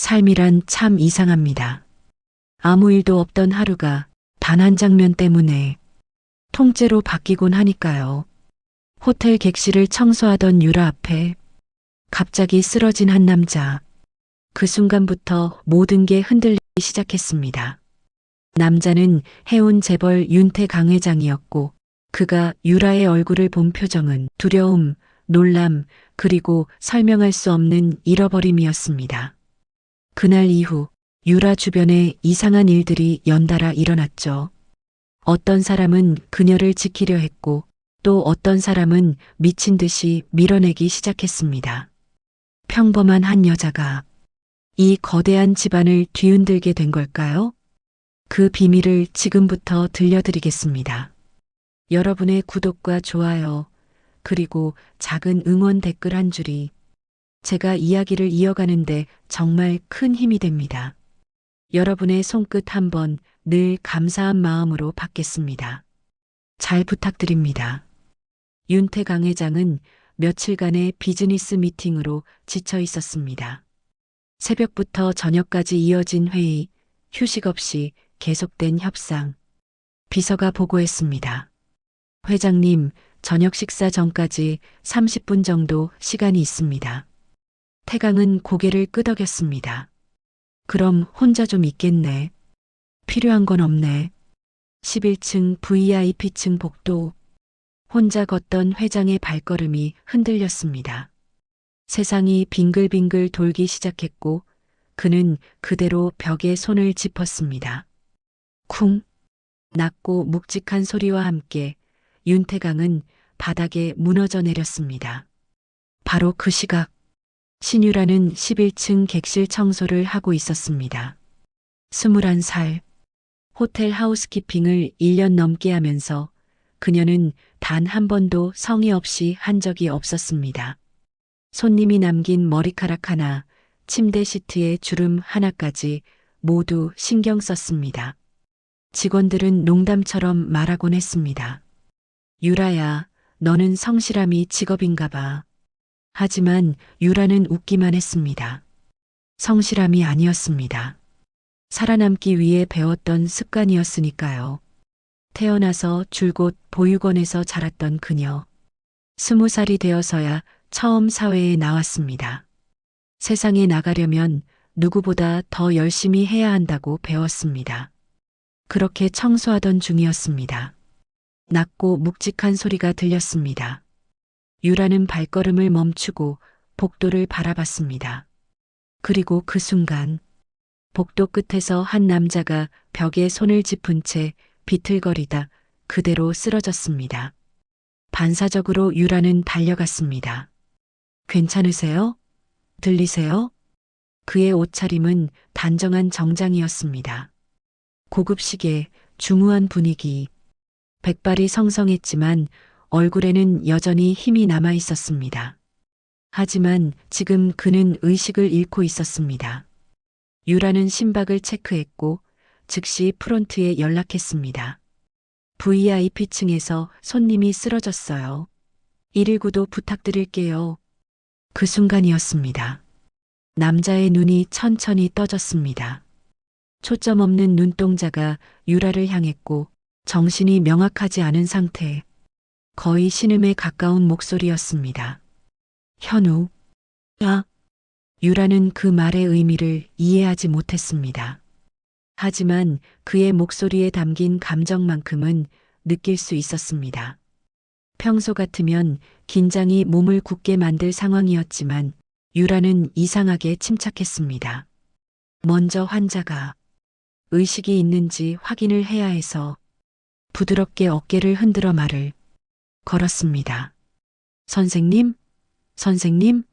삶이란 참 이상합니다. 아무 일도 없던 하루가 단 한 장면 때문에 통째로 바뀌곤 하니까요. 호텔 객실을 청소하던 유라 앞에 갑자기 쓰러진 한 남자. 그 순간부터 모든 게 흔들리기 시작했습니다. 남자는 해운 재벌 윤태 강 회장이었고 그가 유라의 얼굴을 본 표정은 두려움, 놀람, 그리고 설명할 수 없는 잃어버림이었습니다. 그날 이후 유라 주변에 이상한 일들이 연달아 일어났죠. 어떤 사람은 그녀를 지키려 했고 또 어떤 사람은 미친 듯이 밀어내기 시작했습니다. 평범한 한 여자가 이 거대한 집안을 뒤흔들게 된 걸까요? 그 비밀을 지금부터 들려드리겠습니다. 여러분의 구독과 좋아요, 그리고 작은 응원 댓글 한 줄이 제가 이야기를 이어가는데 정말 큰 힘이 됩니다. 여러분의 손끝 한번 늘 감사한 마음으로 받겠습니다. 잘 부탁드립니다. 윤태강 회장은 며칠간의 비즈니스 미팅으로 지쳐 있었습니다. 새벽부터 저녁까지 이어진 회의, 휴식 없이 계속된 협상. 비서가 보고했습니다. 회장님, 저녁 식사 전까지 30분 정도 시간이 있습니다. 태강은 고개를 끄덕였습니다. 그럼 혼자 좀 있겠네. 필요한 건 없네. 11층 VIP층 복도. 혼자 걷던 회장의 발걸음이 흔들렸습니다. 세상이 빙글빙글 돌기 시작했고 그는 그대로 벽에 손을 짚었습니다. 쿵! 낮고 묵직한 소리와 함께 윤태강은 바닥에 무너져 내렸습니다. 바로 그 시각 신유라는 11층 객실 청소를 하고 있었습니다. 21살, 호텔 하우스키핑을 1년 넘게 하면서 그녀는 단 한 번도 성의 없이 한 적이 없었습니다. 손님이 남긴 머리카락 하나, 침대 시트의 주름 하나까지 모두 신경 썼습니다. 직원들은 농담처럼 말하곤 했습니다. 유라야, 너는 성실함이 직업인가 봐. 하지만 유라는 웃기만 했습니다. 성실함이 아니었습니다. 살아남기 위해 배웠던 습관이었으니까요. 태어나서 줄곧 보육원에서 자랐던 그녀. 20살이 되어서야 처음 사회에 나왔습니다. 세상에 나가려면 누구보다 더 열심히 해야 한다고 배웠습니다. 그렇게 청소하던 중이었습니다. 낮고 묵직한 소리가 들렸습니다. 유라는 발걸음을 멈추고 복도를 바라봤습니다. 그리고 그 순간 복도 끝에서 한 남자가 벽에 손을 짚은 채 비틀거리다 그대로 쓰러졌습니다. 반사적으로 유라는 달려갔습니다. 괜찮으세요? 들리세요? 그의 옷차림은 단정한 정장이었습니다. 고급 시계, 중후한 분위기. 백발이 성성했지만 얼굴에는 여전히 힘이 남아 있었습니다. 하지만 지금 그는 의식을 잃고 있었습니다. 유라는 심박을 체크했고 즉시 프론트에 연락했습니다. VIP층에서 손님이 쓰러졌어요. 119도 부탁드릴게요. 그 순간이었습니다. 남자의 눈이 천천히 떠졌습니다. 초점 없는 눈동자가 유라를 향했고 정신이 명확하지 않은 상태. 거의 신음에 가까운 목소리였습니다. 현우. 야. 유라는 그 말의 의미를 이해하지 못했습니다. 하지만 그의 목소리에 담긴 감정만큼은 느낄 수 있었습니다. 평소 같으면 긴장이 몸을 굳게 만들 상황이었지만 유라는 이상하게 침착했습니다. 먼저 환자가 의식이 있는지 확인을 해야 해서 부드럽게 어깨를 흔들어 말을 걸었습니다. 선생님? 선생님?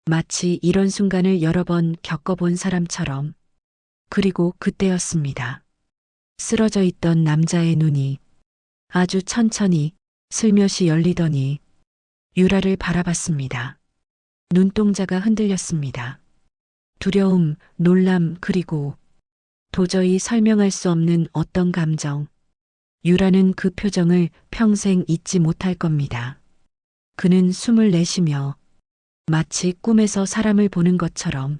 마치 이런 순간을 여러 번 겪어본 사람처럼. 그리고 그때였습니다. 쓰러져 있던 남자의 눈이 아주 천천히 슬며시 열리더니 유라를 바라봤습니다. 눈동자가 흔들렸습니다. 두려움, 놀람, 그리고 도저히 설명할 수 없는 어떤 감정. 유라는 그 표정을 평생 잊지 못할 겁니다. 그는 숨을 내쉬며 마치 꿈에서 사람을 보는 것처럼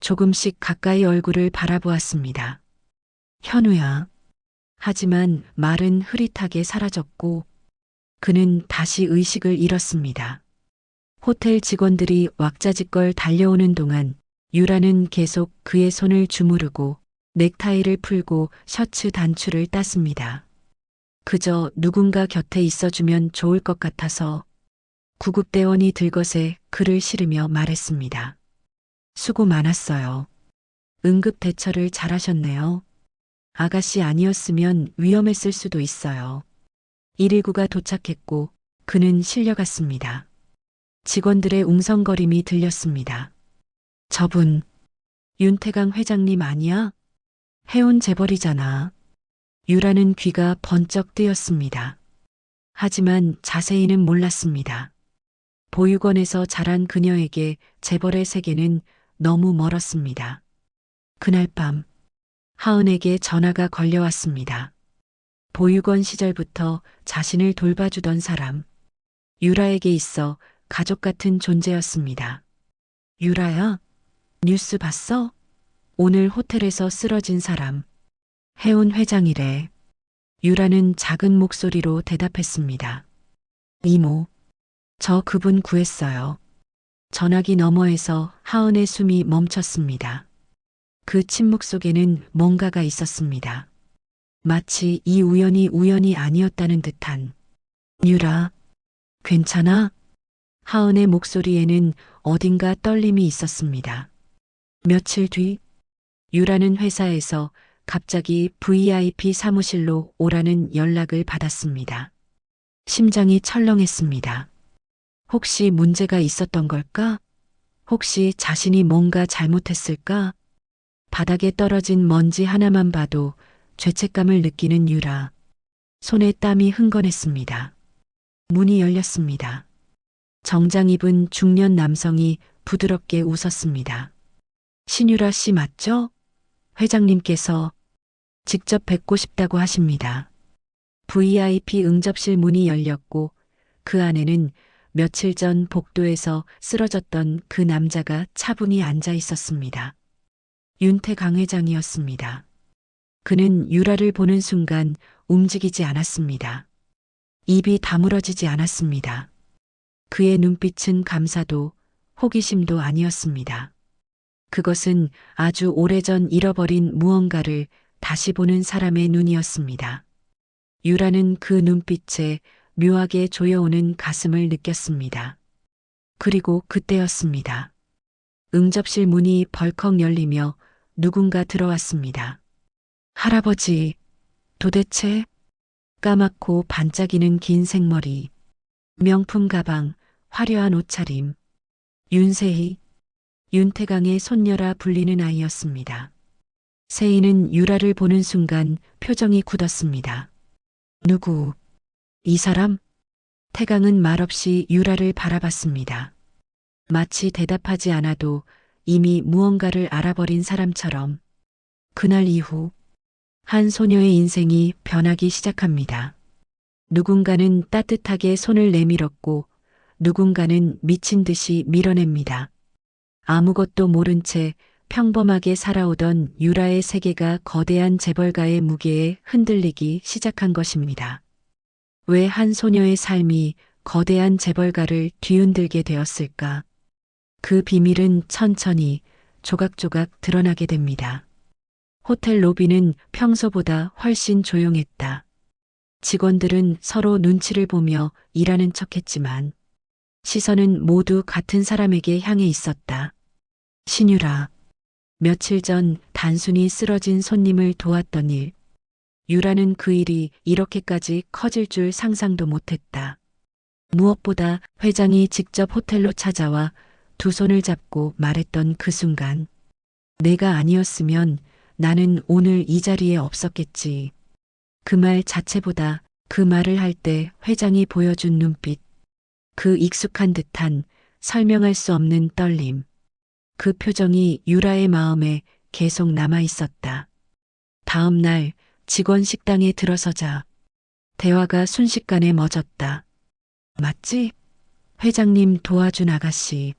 조금씩 가까이 얼굴을 바라보았습니다. 현우야. 하지만 말은 흐릿하게 사라졌고 그는 다시 의식을 잃었습니다. 호텔 직원들이 왁자지껄 달려오는 동안 유라는 계속 그의 손을 주무르고 넥타이를 풀고 셔츠 단추를 땄습니다. 그저 누군가 곁에 있어주면 좋을 것 같아서 구급대원이 들것에 그를 실으며 말했습니다. 수고 많았어요. 응급 대처를 잘하셨네요. 아가씨 아니었으면 위험했을 수도 있어요. 119가 도착했고 그는 실려갔습니다. 직원들의 웅성거림이 들렸습니다. 저분, 윤태강 회장님 아니야? 해운 재벌이잖아. 유라는 귀가 번쩍 뜨였습니다. 하지만 자세히는 몰랐습니다. 보육원에서 자란 그녀에게 재벌의 세계는 너무 멀었습니다. 그날 밤, 하은에게 전화가 걸려왔습니다. 보육원 시절부터 자신을 돌봐주던 사람, 유라에게 있어 가족 같은 존재였습니다. 유라야, 뉴스 봤어? 오늘 호텔에서 쓰러진 사람, 해운 회장이래. 유라는 작은 목소리로 대답했습니다. 이모, 저 그분 구했어요. 전화기 너머에서 하은의 숨이 멈췄습니다. 그 침묵 속에는 뭔가가 있었습니다. 마치 이 우연이 아니었다는 듯한. 유라, 괜찮아? 하은의 목소리에는 어딘가 떨림이 있었습니다. 며칠 뒤, 유라는 회사에서 갑자기 VIP 사무실로 오라는 연락을 받았습니다. 심장이 철렁했습니다. 혹시 문제가 있었던 걸까? 혹시 자신이 뭔가 잘못했을까? 바닥에 떨어진 먼지 하나만 봐도 죄책감을 느끼는 유라. 손에 땀이 흥건했습니다. 문이 열렸습니다. 정장 입은 중년 남성이 부드럽게 웃었습니다. 신유라 씨 맞죠? 회장님께서 직접 뵙고 싶다고 하십니다. VIP 응접실 문이 열렸고 그 안에는 며칠 전 복도에서 쓰러졌던 그 남자가 차분히 앉아 있었습니다. 윤태강 회장이었습니다. 그는 유라를 보는 순간 움직이지 않았습니다. 입이 다물어지지 않았습니다. 그의 눈빛은 감사도 호기심도 아니었습니다. 그것은 아주 오래전 잃어버린 무언가를 다시 보는 사람의 눈이었습니다. 유라는 그 눈빛에 묘하게 조여오는 가슴을 느꼈습니다. 그리고 그때였습니다. 응접실 문이 벌컥 열리며 누군가 들어왔습니다. 할아버지, 도대체? 까맣고 반짝이는 긴 생머리, 명품 가방, 화려한 옷차림, 윤세희, 윤태강의 손녀라 불리는 아이였습니다. 세희는 유라를 보는 순간 표정이 굳었습니다. 누구? 이 사람? 태강은 말없이 유라를 바라봤습니다. 마치 대답하지 않아도 이미 무언가를 알아버린 사람처럼. 그날 이후 한 소녀의 인생이 변하기 시작합니다. 누군가는 따뜻하게 손을 내밀었고 누군가는 미친 듯이 밀어냅니다. 아무것도 모른 채 평범하게 살아오던 유라의 세계가 거대한 재벌가의 무게에 흔들리기 시작한 것입니다. 왜 한 소녀의 삶이 거대한 재벌가를 뒤흔들게 되었을까? 그 비밀은 천천히 조각조각 드러나게 됩니다. 호텔 로비는 평소보다 훨씬 조용했다. 직원들은 서로 눈치를 보며 일하는 척했지만 시선은 모두 같은 사람에게 향해 있었다. 신유라. 며칠 전 단순히 쓰러진 손님을 도왔던 일. 유라는 그 일이 이렇게까지 커질 줄 상상도 못했다. 무엇보다 회장이 직접 호텔로 찾아와 두 손을 잡고 말했던 그 순간. 내가 아니었으면 나는 오늘 이 자리에 없었겠지. 그 말 자체보다 그 말을 할 때 회장이 보여준 눈빛. 그 익숙한 듯한 설명할 수 없는 떨림. 그 표정이 유라의 마음에 계속 남아 있었다. 다음 날 직원 식당에 들어서자 대화가 순식간에 멎었다. 맞지? 회장님 도와준 아가씨.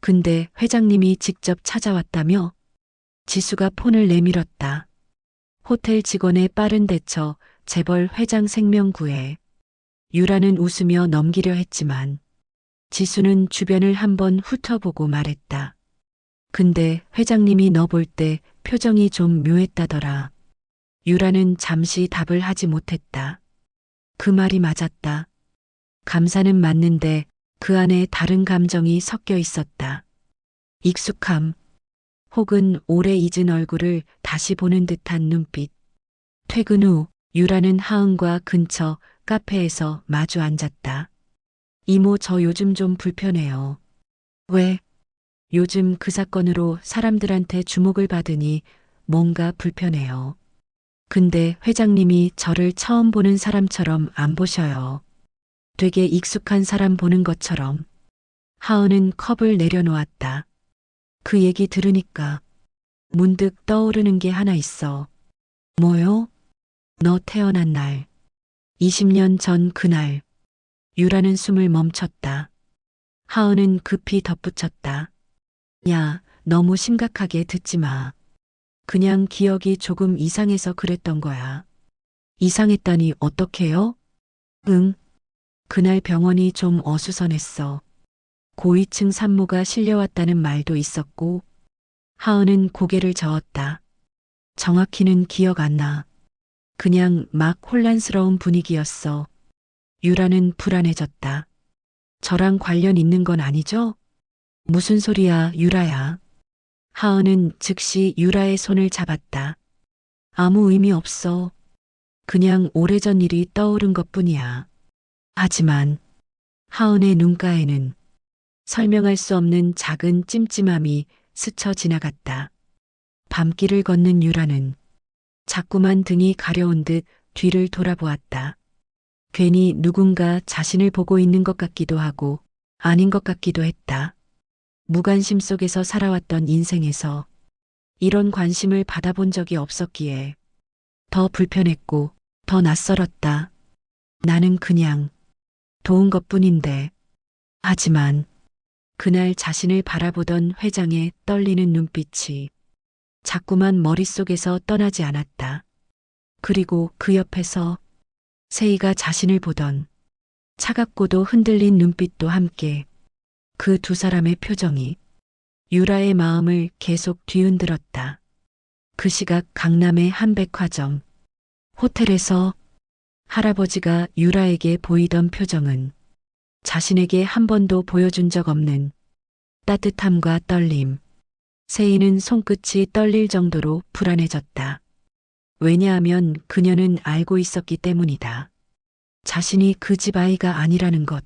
근데 회장님이 직접 찾아왔다며? 지수가 폰을 내밀었다. 호텔 직원의 빠른 대처, 재벌 회장 생명 구해. 유라는 웃으며 넘기려 했지만 지수는 주변을 한번 훑어보고 말했다. 근데 회장님이 너 볼 때 표정이 좀 묘했다더라. 유라는 잠시 답을 하지 못했다. 그 말이 맞았다. 감사는 맞는데 그 안에 다른 감정이 섞여 있었다. 익숙함, 혹은 오래 잊은 얼굴을 다시 보는 듯한 눈빛. 퇴근 후 유라는 하은과 근처 카페에서 마주 앉았다. 이모, 저 요즘 좀 불편해요. 왜? 요즘 그 사건으로 사람들한테 주목을 받으니 뭔가 불편해요. 근데 회장님이 저를 처음 보는 사람처럼 안 보셔요. 되게 익숙한 사람 보는 것처럼. 하은은 컵을 내려놓았다. 그 얘기 들으니까 문득 떠오르는 게 하나 있어. 뭐요? 너 태어난 날. 20년 전 그날. 유라는 숨을 멈췄다. 하은은 급히 덧붙였다. 야, 너무 심각하게 듣지 마. 그냥 기억이 조금 이상해서 그랬던 거야. 이상했다니 어떡해요? 응. 그날 병원이 좀 어수선했어. 고위층 산모가 실려왔다는 말도 있었고, 하은은 고개를 저었다. 정확히는 기억 안 나. 그냥 막 혼란스러운 분위기였어. 유라는 불안해졌다. 저랑 관련 있는 건 아니죠? 무슨 소리야, 유라야. 하은은 즉시 유라의 손을 잡았다. 아무 의미 없어. 그냥 오래전 일이 떠오른 것뿐이야. 하지만 하은의 눈가에는 설명할 수 없는 작은 찜찜함이 스쳐 지나갔다. 밤길을 걷는 유라는 자꾸만 등이 가려운 듯 뒤를 돌아보았다. 괜히 누군가 자신을 보고 있는 것 같기도 하고 아닌 것 같기도 했다. 무관심 속에서 살아왔던 인생에서 이런 관심을 받아본 적이 없었기에 더 불편했고 더 낯설었다. 나는 그냥 도운 것뿐인데. 하지만 그날 자신을 바라보던 회장의 떨리는 눈빛이 자꾸만 머릿속에서 떠나지 않았다. 그리고 그 옆에서 세희가 자신을 보던 차갑고도 흔들린 눈빛도 함께 그 두 사람의 표정이 유라의 마음을 계속 뒤흔들었다. 그 시각 강남의 한 백화점 호텔에서 할아버지가 유라에게 보이던 표정은 자신에게 한 번도 보여준 적 없는 따뜻함과 떨림. 세희는 손끝이 떨릴 정도로 불안해졌다. 왜냐하면 그녀는 알고 있었기 때문이다. 자신이 그 집 아이가 아니라는 것.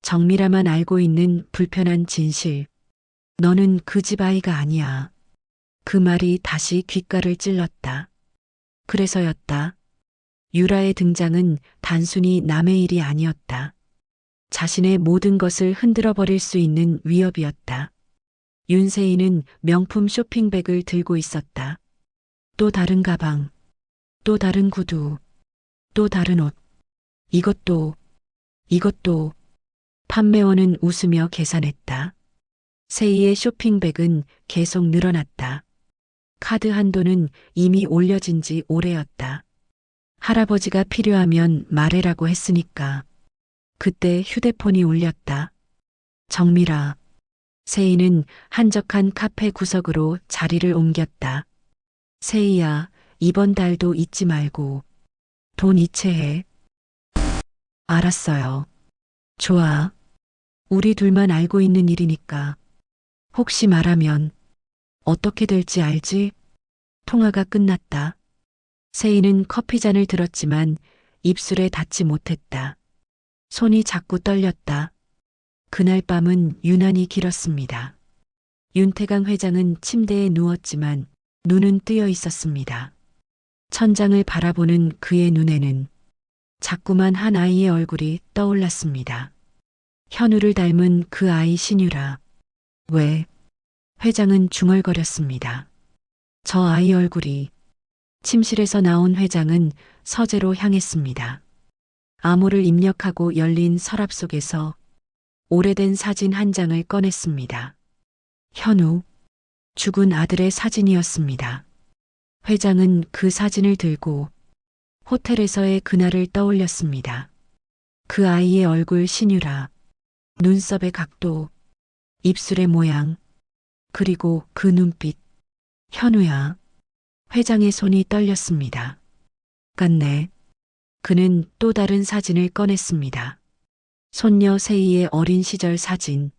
정미라만 알고 있는 불편한 진실. 너는 그 집 아이가 아니야. 그 말이 다시 귓가를 찔렀다. 그래서였다. 유라의 등장은 단순히 남의 일이 아니었다. 자신의 모든 것을 흔들어 버릴 수 있는 위협이었다. 윤세희는 명품 쇼핑백을 들고 있었다. 또 다른 가방, 또 다른 구두, 또 다른 옷. 이것도, 이것도. 판매원은 웃으며 계산했다. 세희의 쇼핑백은 계속 늘어났다. 카드 한도는 이미 올려진 지 오래였다. 할아버지가 필요하면 말해라고 했으니까. 그때 휴대폰이 울렸다. 정미라. 세희는 한적한 카페 구석으로 자리를 옮겼다. 세희야, 이번 달도 잊지 말고 돈 이체해. 알았어요. 좋아. 우리 둘만 알고 있는 일이니까. 혹시 말하면 어떻게 될지 알지? 통화가 끝났다. 세희는 커피잔을 들었지만 입술에 닿지 못했다. 손이 자꾸 떨렸다. 그날 밤은 유난히 길었습니다. 윤태강 회장은 침대에 누웠지만 눈은 뜨여 있었습니다. 천장을 바라보는 그의 눈에는 자꾸만 한 아이의 얼굴이 떠올랐습니다. 현우를 닮은 그 아이 신유라. 왜? 회장은 중얼거렸습니다. 저 아이 얼굴이. 침실에서 나온 회장은 서재로 향했습니다. 암호를 입력하고 열린 서랍 속에서 오래된 사진 한 장을 꺼냈습니다. 현우, 죽은 아들의 사진이었습니다. 회장은 그 사진을 들고 호텔에서의 그날을 떠올렸습니다. 그 아이의 얼굴 신유라, 눈썹의 각도, 입술의 모양, 그리고 그 눈빛. 현우야. 회장의 손이 떨렸습니다. 같네. 그는 또 다른 사진을 꺼냈습니다. 손녀 세희의 어린 시절 사진.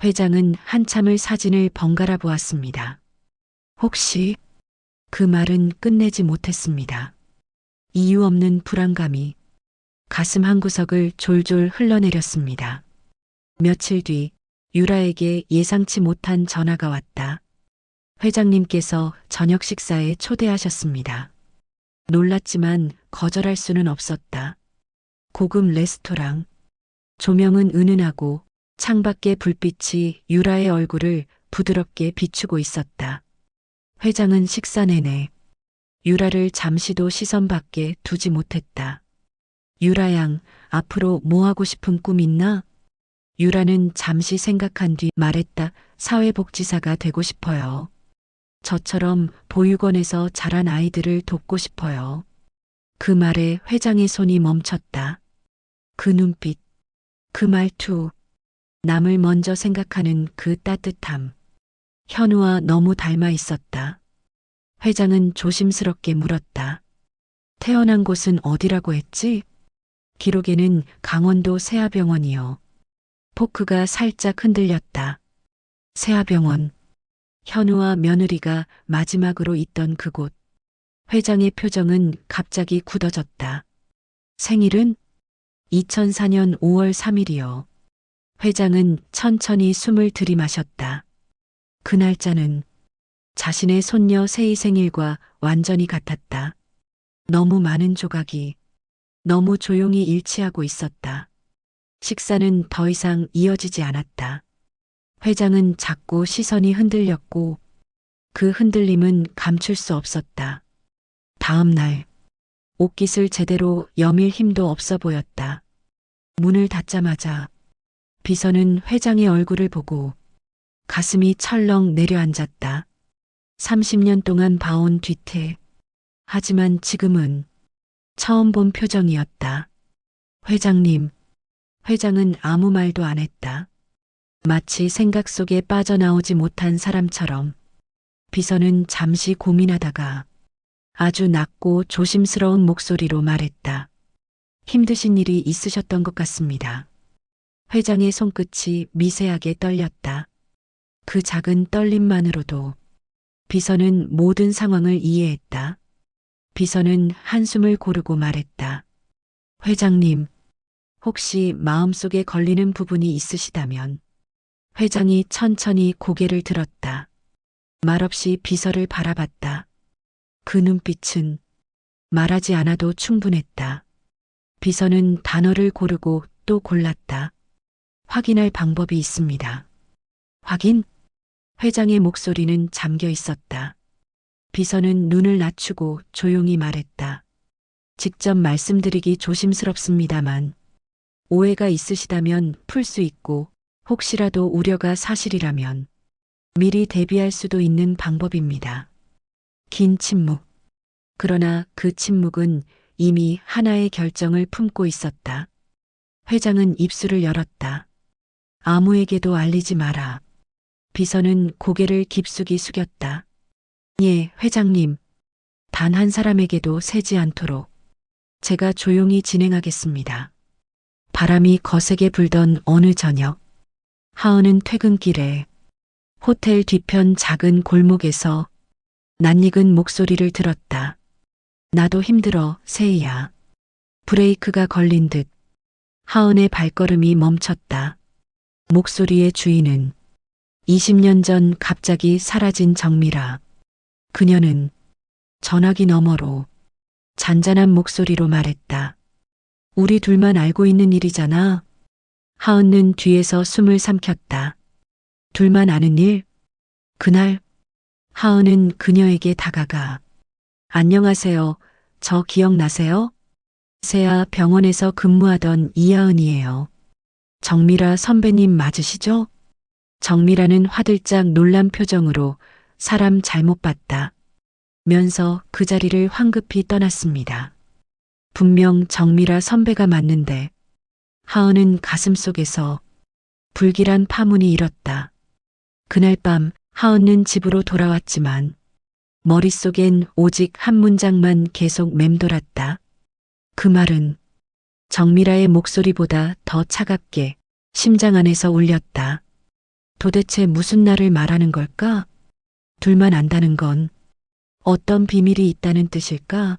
회장은 한참을 사진을 번갈아 보았습니다. 혹시 그 말은 끝내지 못했습니다. 이유 없는 불안감이 가슴 한구석을 졸졸 흘러내렸습니다. 며칠 뒤 유라에게 예상치 못한 전화가 왔다. 회장님께서 저녁 식사에 초대하셨습니다. 놀랐지만 거절할 수는 없었다. 고급 레스토랑. 조명은 은은하고 창밖의 불빛이 유라의 얼굴을 부드럽게 비추고 있었다. 회장은 식사 내내 유라를 잠시도 시선 밖에 두지 못했다. 유라양, 앞으로 뭐 하고 싶은 꿈 있나? 유라는 잠시 생각한 뒤 말했다. 사회복지사가 되고 싶어요. 저처럼 보육원에서 자란 아이들을 돕고 싶어요. 그 말에 회장의 손이 멈췄다. 그 눈빛, 그 말투, 남을 먼저 생각하는 그 따뜻함. 현우와 너무 닮아 있었다. 회장은 조심스럽게 물었다. 태어난 곳은 어디라고 했지? 기록에는 강원도 세아병원이요. 포크가 살짝 흔들렸다. 세아병원. 현우와 며느리가 마지막으로 있던 그곳. 회장의 표정은 갑자기 굳어졌다. 생일은 2004년 5월 3일이요. 회장은 천천히 숨을 들이마셨다. 그 날짜는 자신의 손녀 세희 생일과 완전히 같았다. 너무 많은 조각이 너무 조용히 일치하고 있었다. 식사는 더 이상 이어지지 않았다. 회장은 자꾸 시선이 흔들렸고 그 흔들림은 감출 수 없었다. 다음 날 옷깃을 제대로 여밀 힘도 없어 보였다. 문을 닫자마자 비서는 회장의 얼굴을 보고 가슴이 철렁 내려앉았다. 30년 동안 봐온 뒤태. 하지만 지금은 처음 본 표정이었다. 회장님. 회장은 아무 말도 안 했다. 마치 생각 속에 빠져나오지 못한 사람처럼. 비서는 잠시 고민하다가 아주 낮고 조심스러운 목소리로 말했다. 힘드신 일이 있으셨던 것 같습니다. 회장의 손끝이 미세하게 떨렸다. 그 작은 떨림만으로도 비서는 모든 상황을 이해했다. 비서는 한숨을 고르고 말했다. 회장님, 혹시 마음속에 걸리는 부분이 있으시다면. 회장이 천천히 고개를 들었다. 말없이 비서를 바라봤다. 그 눈빛은 말하지 않아도 충분했다. 비서는 단어를 고르고 또 골랐다. 확인할 방법이 있습니다. 확인? 회장의 목소리는 잠겨 있었다. 비서는 눈을 낮추고 조용히 말했다. 직접 말씀드리기 조심스럽습니다만 오해가 있으시다면 풀 수 있고 혹시라도 우려가 사실이라면 미리 대비할 수도 있는 방법입니다. 긴 침묵. 그러나 그 침묵은 이미 하나의 결정을 품고 있었다. 회장은 입술을 열었다. 아무에게도 알리지 마라. 비서는 고개를 깊숙이 숙였다. 예, 회장님. 단 한 사람에게도 새지 않도록 제가 조용히 진행하겠습니다. 바람이 거세게 불던 어느 저녁, 하은은 퇴근길에 호텔 뒤편 작은 골목에서 낯익은 목소리를 들었다. 나도 힘들어, 세희야. 브레이크가 걸린 듯 하은의 발걸음이 멈췄다. 목소리의 주인은 20년 전 갑자기 사라진 정미라. 그녀는 전화기 너머로 잔잔한 목소리로 말했다. 우리 둘만 알고 있는 일이잖아. 하은은 뒤에서 숨을 삼켰다. 둘만 아는 일? 그날 하은은 그녀에게 다가가 안녕하세요. 저 기억나세요? 세아 병원에서 근무하던 이하은이에요. 정미라 선배님 맞으시죠? 정미라는 화들짝 놀란 표정으로 사람 잘못 봤다 면서 그 자리를 황급히 떠났습니다. 분명 정미라 선배가 맞는데 하은은 가슴속에서 불길한 파문이 일었다. 그날 밤 하은은 집으로 돌아왔지만 머릿속엔 오직 한 문장만 계속 맴돌았다. 그 말은 정미라의 목소리보다 더 차갑게 심장 안에서 울렸다. 도대체 무슨 날을 말하는 걸까? 둘만 안다는 건 어떤 비밀이 있다는 뜻일까?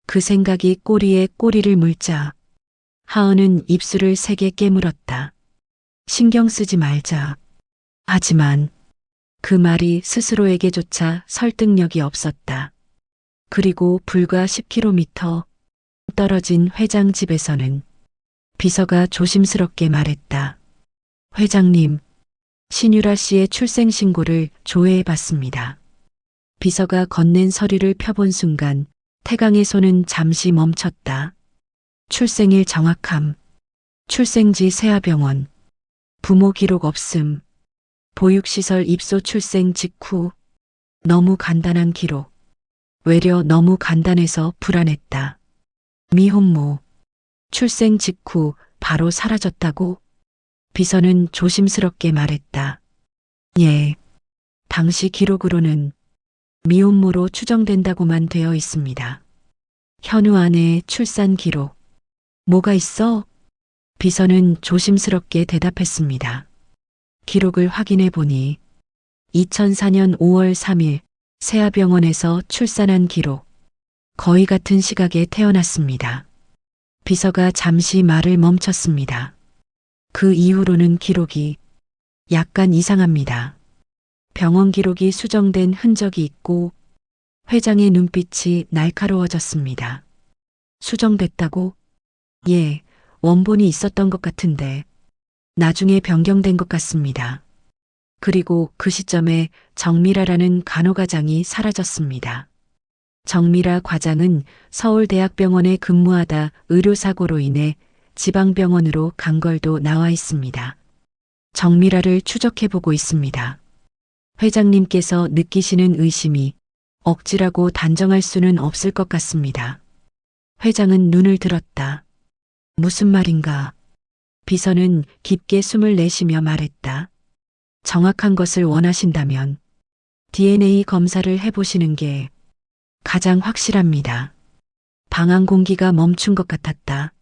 그 생각이 꼬리에 꼬리를 물자 하은은 입술을 세게 깨물었다. 신경 쓰지 말자. 하지만 그 말이 스스로에게조차 설득력이 없었다. 그리고 불과 10km 떨어진 회장 집에서는 비서가 조심스럽게 말했다. 회장님, 신유라 씨의 출생신고를 조회해 봤습니다. 비서가 건넨 서류를 펴본 순간 태강의 손은 잠시 멈췄다. 출생일 정확함, 출생지 세아병원, 부모 기록 없음, 보육시설 입소 출생 직후, 너무 간단한 기록, 외려 너무 간단해서 불안했다. 미혼모, 출생 직후 바로 사라졌다고? 비서는 조심스럽게 말했다. 예, 당시 기록으로는 미혼모로 추정된다고만 되어 있습니다. 현우 아내의 출산 기록. 뭐가 있어? 비서는 조심스럽게 대답했습니다. 기록을 확인해 보니 2004년 5월 3일 세아병원에서 출산한 기록. 거의 같은 시각에 태어났습니다. 비서가 잠시 말을 멈췄습니다. 그 이후로는 기록이 약간 이상합니다. 병원 기록이 수정된 흔적이 있고 회장의 눈빛이 날카로워졌습니다. 수정됐다고? 예, 원본이 있었던 것 같은데 나중에 변경된 것 같습니다. 그리고 그 시점에 정미라라는 간호과장이 사라졌습니다. 정미라 과장은 서울대학병원에 근무하다 의료사고로 인해 지방병원으로 간 걸도 나와 있습니다. 정미라를 추적해보고 있습니다. 회장님께서 느끼시는 의심이 억지라고 단정할 수는 없을 것 같습니다. 회장은 눈을 들었다. 무슨 말인가? 비서는 깊게 숨을 내쉬며 말했다. 정확한 것을 원하신다면 DNA 검사를 해보시는 게 가장 확실합니다. 방안 공기가 멈춘 것 같았다.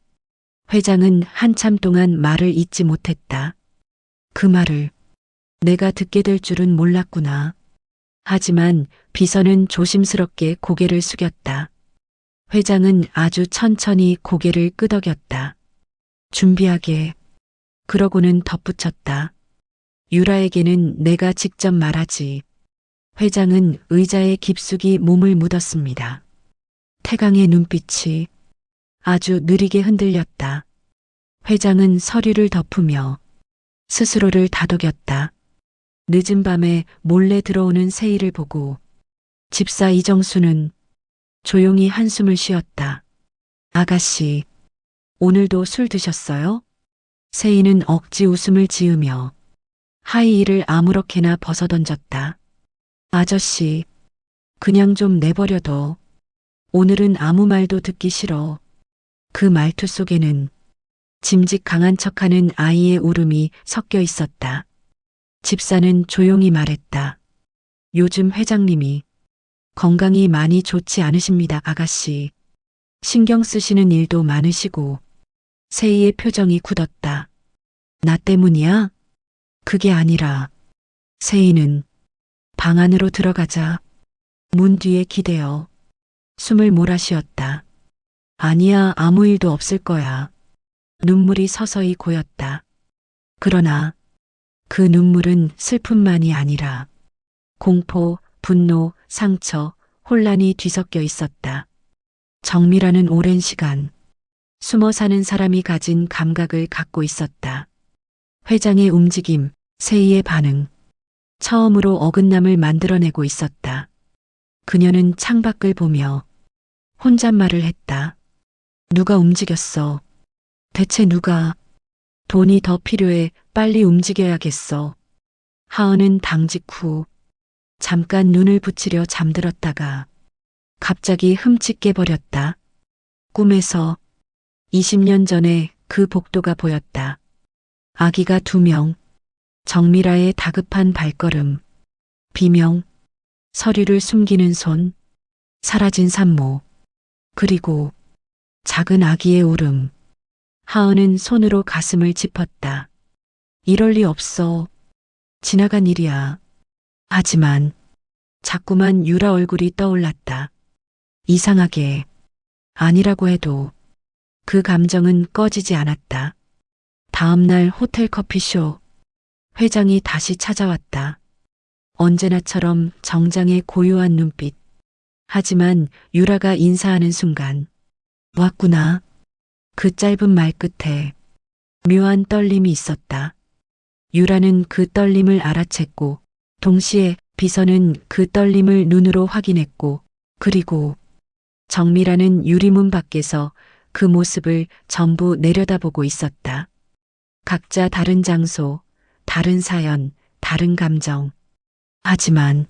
회장은 한참 동안 말을 잇지 못했다. 그 말을 내가 듣게 될 줄은 몰랐구나. 하지만 비서는 조심스럽게 고개를 숙였다. 회장은 아주 천천히 고개를 끄덕였다. 준비하게. 그러고는 덧붙였다. 유라에게는 내가 직접 말하지. 회장은 의자에 깊숙이 몸을 묻었습니다. 태강의 눈빛이 아주 느리게 흔들렸다. 회장은 서류를 덮으며 스스로를 다독였다. 늦은 밤에 몰래 들어오는 세희를 보고 집사 이정수는 조용히 한숨을 쉬었다. 아가씨, 오늘도 술 드셨어요? 세희는 억지 웃음을 지으며 하이힐을 아무렇게나 벗어던졌다. 아저씨, 그냥 좀 내버려둬. 오늘은 아무 말도 듣기 싫어. 그 말투 속에는 짐짓 강한 척하는 아이의 울음이 섞여 있었다. 집사는 조용히 말했다. 요즘 회장님이 건강이 많이 좋지 않으십니다, 아가씨. 신경 쓰시는 일도 많으시고. 세희의 표정이 굳었다. 나 때문이야? 그게 아니라. 세희는 방 안으로 들어가자 문 뒤에 기대어 숨을 몰아쉬었다. 아니야, 아무 일도 없을 거야. 눈물이 서서히 고였다. 그러나 그 눈물은 슬픔만이 아니라 공포, 분노, 상처, 혼란이 뒤섞여 있었다. 정미라는 오랜 시간 숨어 사는 사람이 가진 감각을 갖고 있었다. 회장의 움직임, 세희의 반응, 처음으로 어긋남을 만들어내고 있었다. 그녀는 창밖을 보며 혼잣말을 했다. 누가 움직였어? 대체 누가? 돈이 더 필요해. 빨리 움직여야겠어. 하은은 당직 후 잠깐 눈을 붙이려 잠들었다가 갑자기 흠칫 깨버렸다. 꿈에서 20년 전에 그 복도가 보였다. 아기가 2명, 정미라의 다급한 발걸음, 비명, 서류를 숨기는 손, 사라진 산모, 그리고 작은 아기의 울음. 하은은 손으로 가슴을 짚었다. 이럴 리 없어. 지나간 일이야. 하지만 자꾸만 유라 얼굴이 떠올랐다. 이상하게 아니라고 해도 그 감정은 꺼지지 않았다. 다음 날 호텔 커피쇼. 회장이 다시 찾아왔다. 언제나처럼 정장의 고요한 눈빛. 하지만 유라가 인사하는 순간 왔구나. 그 짧은 말 끝에 묘한 떨림이 있었다. 유라는 그 떨림을 알아챘고 동시에 비서는 그 떨림을 눈으로 확인했고 그리고 정미라는 유리문 밖에서 그 모습을 전부 내려다보고 있었다. 각자 다른 장소, 다른 사연, 다른 감정. 하지만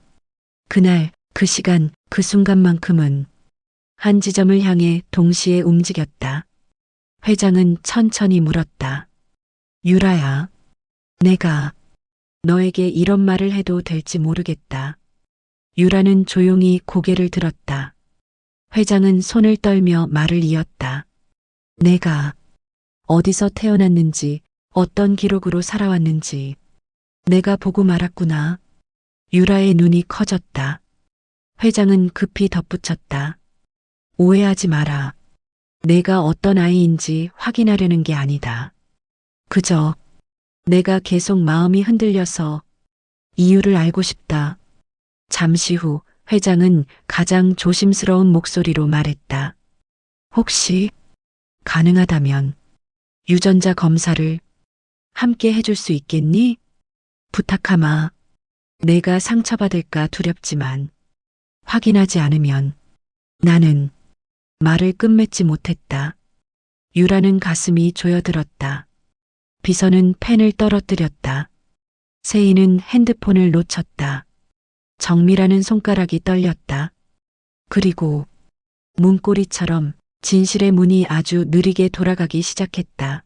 그날, 그 시간, 그 순간만큼은 한 지점을 향해 동시에 움직였다. 회장은 천천히 물었다. 유라야, 내가 너에게 이런 말을 해도 될지 모르겠다. 유라는 조용히 고개를 들었다. 회장은 손을 떨며 말을 이었다. 내가 어디서 태어났는지, 어떤 기록으로 살아왔는지 내가 보고 말았구나. 유라의 눈이 커졌다. 회장은 급히 덧붙였다. 오해하지 마라. 내가 어떤 아이인지 확인하려는 게 아니다. 그저 내가 계속 마음이 흔들려서 이유를 알고 싶다. 잠시 후 회장은 가장 조심스러운 목소리로 말했다. 혹시 가능하다면 유전자 검사를 함께 해줄 수 있겠니? 부탁하마. 내가 상처받을까 두렵지만 확인하지 않으면 나는 말을 끝맺지 못했다. 유라는 가슴이 조여들었다. 비서는 펜을 떨어뜨렸다. 세희는 핸드폰을 놓쳤다. 정미라는 손가락이 떨렸다. 그리고 문고리처럼 진실의 문이 아주 느리게 돌아가기 시작했다.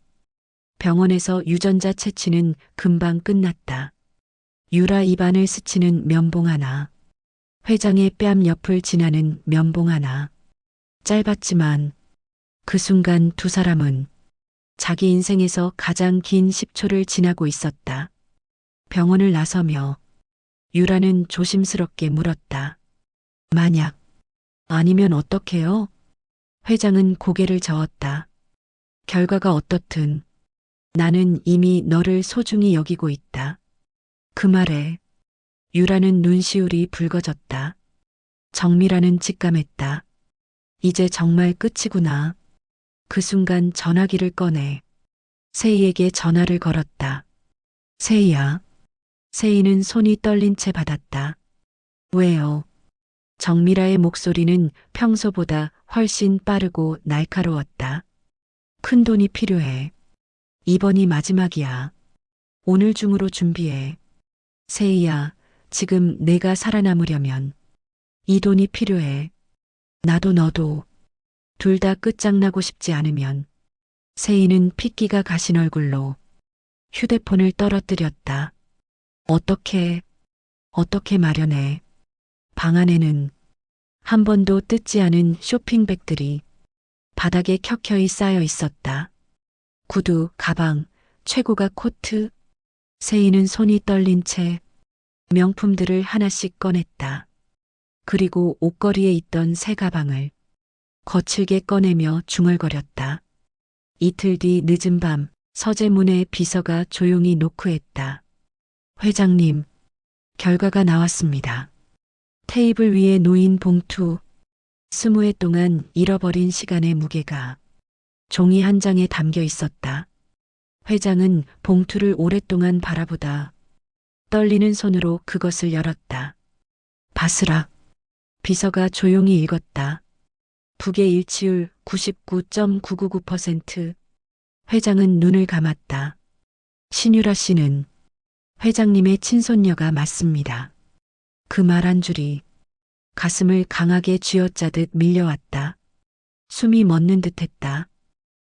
병원에서 유전자 채취는 금방 끝났다. 유라 입안을 스치는 면봉 하나, 회장의 뺨 옆을 지나는 면봉 하나. 짧았지만 그 순간 두 사람은 자기 인생에서 가장 긴 10초를 지나고 있었다. 병원을 나서며 유라는 조심스럽게 물었다. 만약 아니면 어떡해요? 회장은 고개를 저었다. 결과가 어떻든 나는 이미 너를 소중히 여기고 있다. 그 말에 유라는 눈시울이 붉어졌다. 정미라는 직감했다. 이제 정말 끝이구나. 그 순간 전화기를 꺼내 세희에게 전화를 걸었다. 세희야. 세희는 손이 떨린 채 받았다. 왜요? 정미라의 목소리는 평소보다 훨씬 빠르고 날카로웠다. 큰 돈이 필요해. 이번이 마지막이야. 오늘 중으로 준비해. 세희야, 지금 내가 살아남으려면 이 돈이 필요해. 나도 너도 둘 다 끝장나고 싶지 않으면. 세희는 핏기가 가신 얼굴로 휴대폰을 떨어뜨렸다. 어떻게 마련해. 방 안에는 한 번도 뜯지 않은 쇼핑백들이 바닥에 켜켜이 쌓여 있었다. 구두, 가방, 최고가 코트. 세희는 손이 떨린 채 명품들을 하나씩 꺼냈다. 그리고 옷걸이에 있던 새 가방을 거칠게 꺼내며 중얼거렸다. 이틀 뒤 늦은 밤 서재문의 비서가 조용히 노크했다. 회장님, 결과가 나왔습니다. 테이블 위에 놓인 봉투. 20해 동안 잃어버린 시간의 무게가 종이 한 장에 담겨 있었다. 회장은 봉투를 오랫동안 바라보다 떨리는 손으로 그것을 열었다. 바스락. 비서가 조용히 읽었다. 북의 일치율 99.999%. 회장은 눈을 감았다. 신유라 씨는 회장님의 친손녀가 맞습니다. 그 말 한 줄이 가슴을 강하게 쥐어짜듯 밀려왔다. 숨이 멎는 듯했다.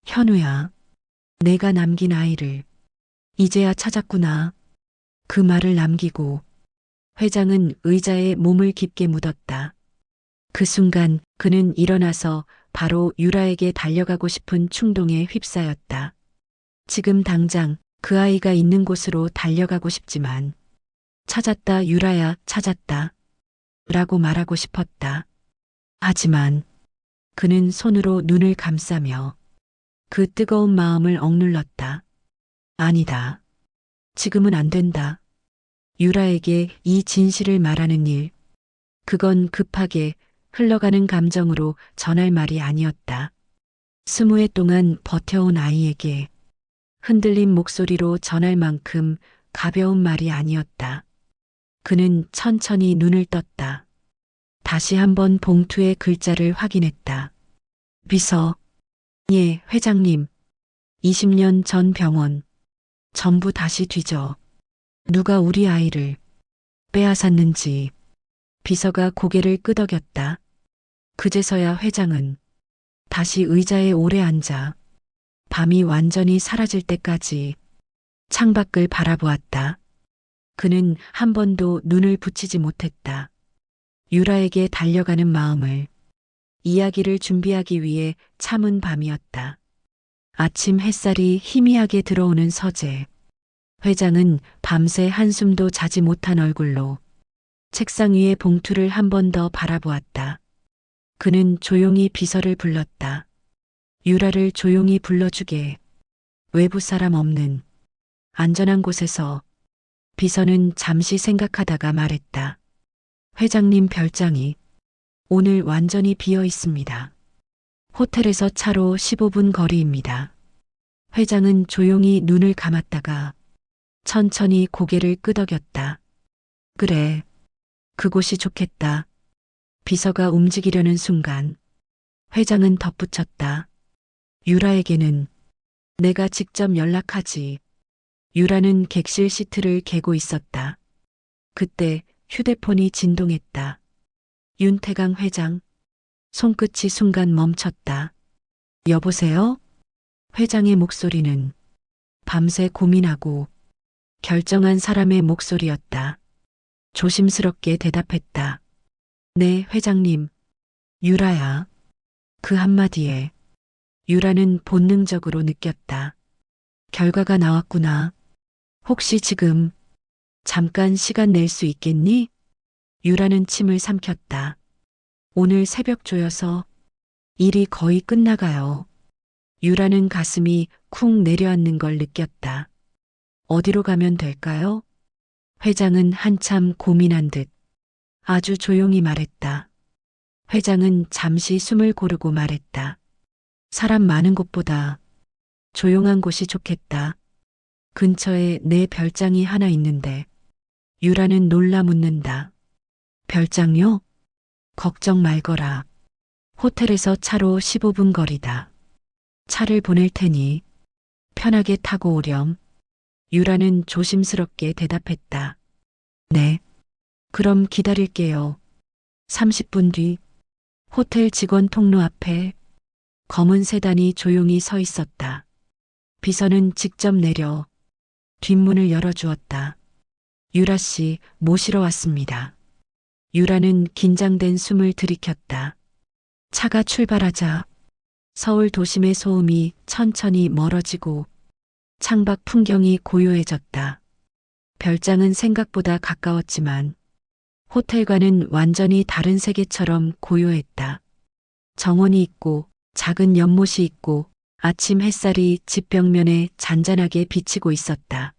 현우야, 내가 남긴 아이를 이제야 찾았구나. 그 말을 남기고 회장은 의자에 몸을 깊게 묻었다. 그 순간 그는 일어나서 바로 유라에게 달려가고 싶은 충동에 휩싸였다. 지금 당장 그 아이가 있는 곳으로 달려가고 싶지만 찾았다 유라야 찾았다 라고 말하고 싶었다. 하지만 그는 손으로 눈을 감싸며 그 뜨거운 마음을 억눌렀다. 아니다. 지금은 안 된다. 유라에게 이 진실을 말하는 일, 그건 급하게 흘러가는 감정으로 전할 말이 아니었다. 20해 동안 버텨온 아이에게 흔들린 목소리로 전할 만큼 가벼운 말이 아니었다. 그는 천천히 눈을 떴다. 다시 한번 봉투의 글자를 확인했다. 비서, 예, 회장님. 20년 전 병원. 전부 다시 뒤져. 누가 우리 아이를 빼앗았는지. 비서가 고개를 끄덕였다. 그제서야 회장은 다시 의자에 오래 앉아 밤이 완전히 사라질 때까지 창밖을 바라보았다. 그는 한 번도 눈을 붙이지 못했다. 유라에게 달려가는 마음을, 이야기를 준비하기 위해 참은 밤이었다. 아침 햇살이 희미하게 들어오는 서재. 회장은 밤새 한숨도 자지 못한 얼굴로 책상 위의 봉투를 한 번 더 바라보았다. 그는 조용히 비서를 불렀다. 유라를 조용히 불러주게. 외부 사람 없는 안전한 곳에서. 비서는 잠시 생각하다가 말했다. 회장님 별장이 오늘 완전히 비어 있습니다. 호텔에서 차로 15분 거리입니다. 회장은 조용히 눈을 감았다가 천천히 고개를 끄덕였다. 그래, 그곳이 좋겠다. 비서가 움직이려는 순간 회장은 덧붙였다. 유라에게는 내가 직접 연락하지. 유라는 객실 시트를 개고 있었다. 그때 휴대폰이 진동했다. 윤태강 회장. 손끝이 순간 멈췄다. 여보세요? 회장의 목소리는 밤새 고민하고 결정한 사람의 목소리였다. 조심스럽게 대답했다. 네, 회장님. 유라야. 그 한마디에 유라는 본능적으로 느꼈다. 결과가 나왔구나. 혹시 지금 잠깐 시간 낼 수 있겠니? 유라는 침을 삼켰다. 오늘 새벽 조여서 일이 거의 끝나가요. 유라는 가슴이 쿵 내려앉는 걸 느꼈다. 어디로 가면 될까요? 회장은 한참 고민한 듯 아주 조용히 말했다. 회장은 잠시 숨을 고르고 말했다. 사람 많은 곳보다 조용한 곳이 좋겠다. 근처에 내 별장이 하나 있는데. 유라는 놀라 묻는다. 별장요? 걱정 말거라. 호텔에서 차로 15분 거리다. 차를 보낼 테니 편하게 타고 오렴. 유라는 조심스럽게 대답했다. 네. 그럼 기다릴게요. 30분 뒤 호텔 직원 통로 앞에 검은 세단이 조용히 서 있었다. 비서는 직접 내려 뒷문을 열어주었다. 유라 씨 모시러 왔습니다. 유라는 긴장된 숨을 들이켰다. 차가 출발하자 서울 도심의 소음이 천천히 멀어지고 창밖 풍경이 고요해졌다. 별장은 생각보다 가까웠지만 호텔과는 완전히 다른 세계처럼 고요했다. 정원이 있고 작은 연못이 있고 아침 햇살이 집 벽면에 잔잔하게 비치고 있었다.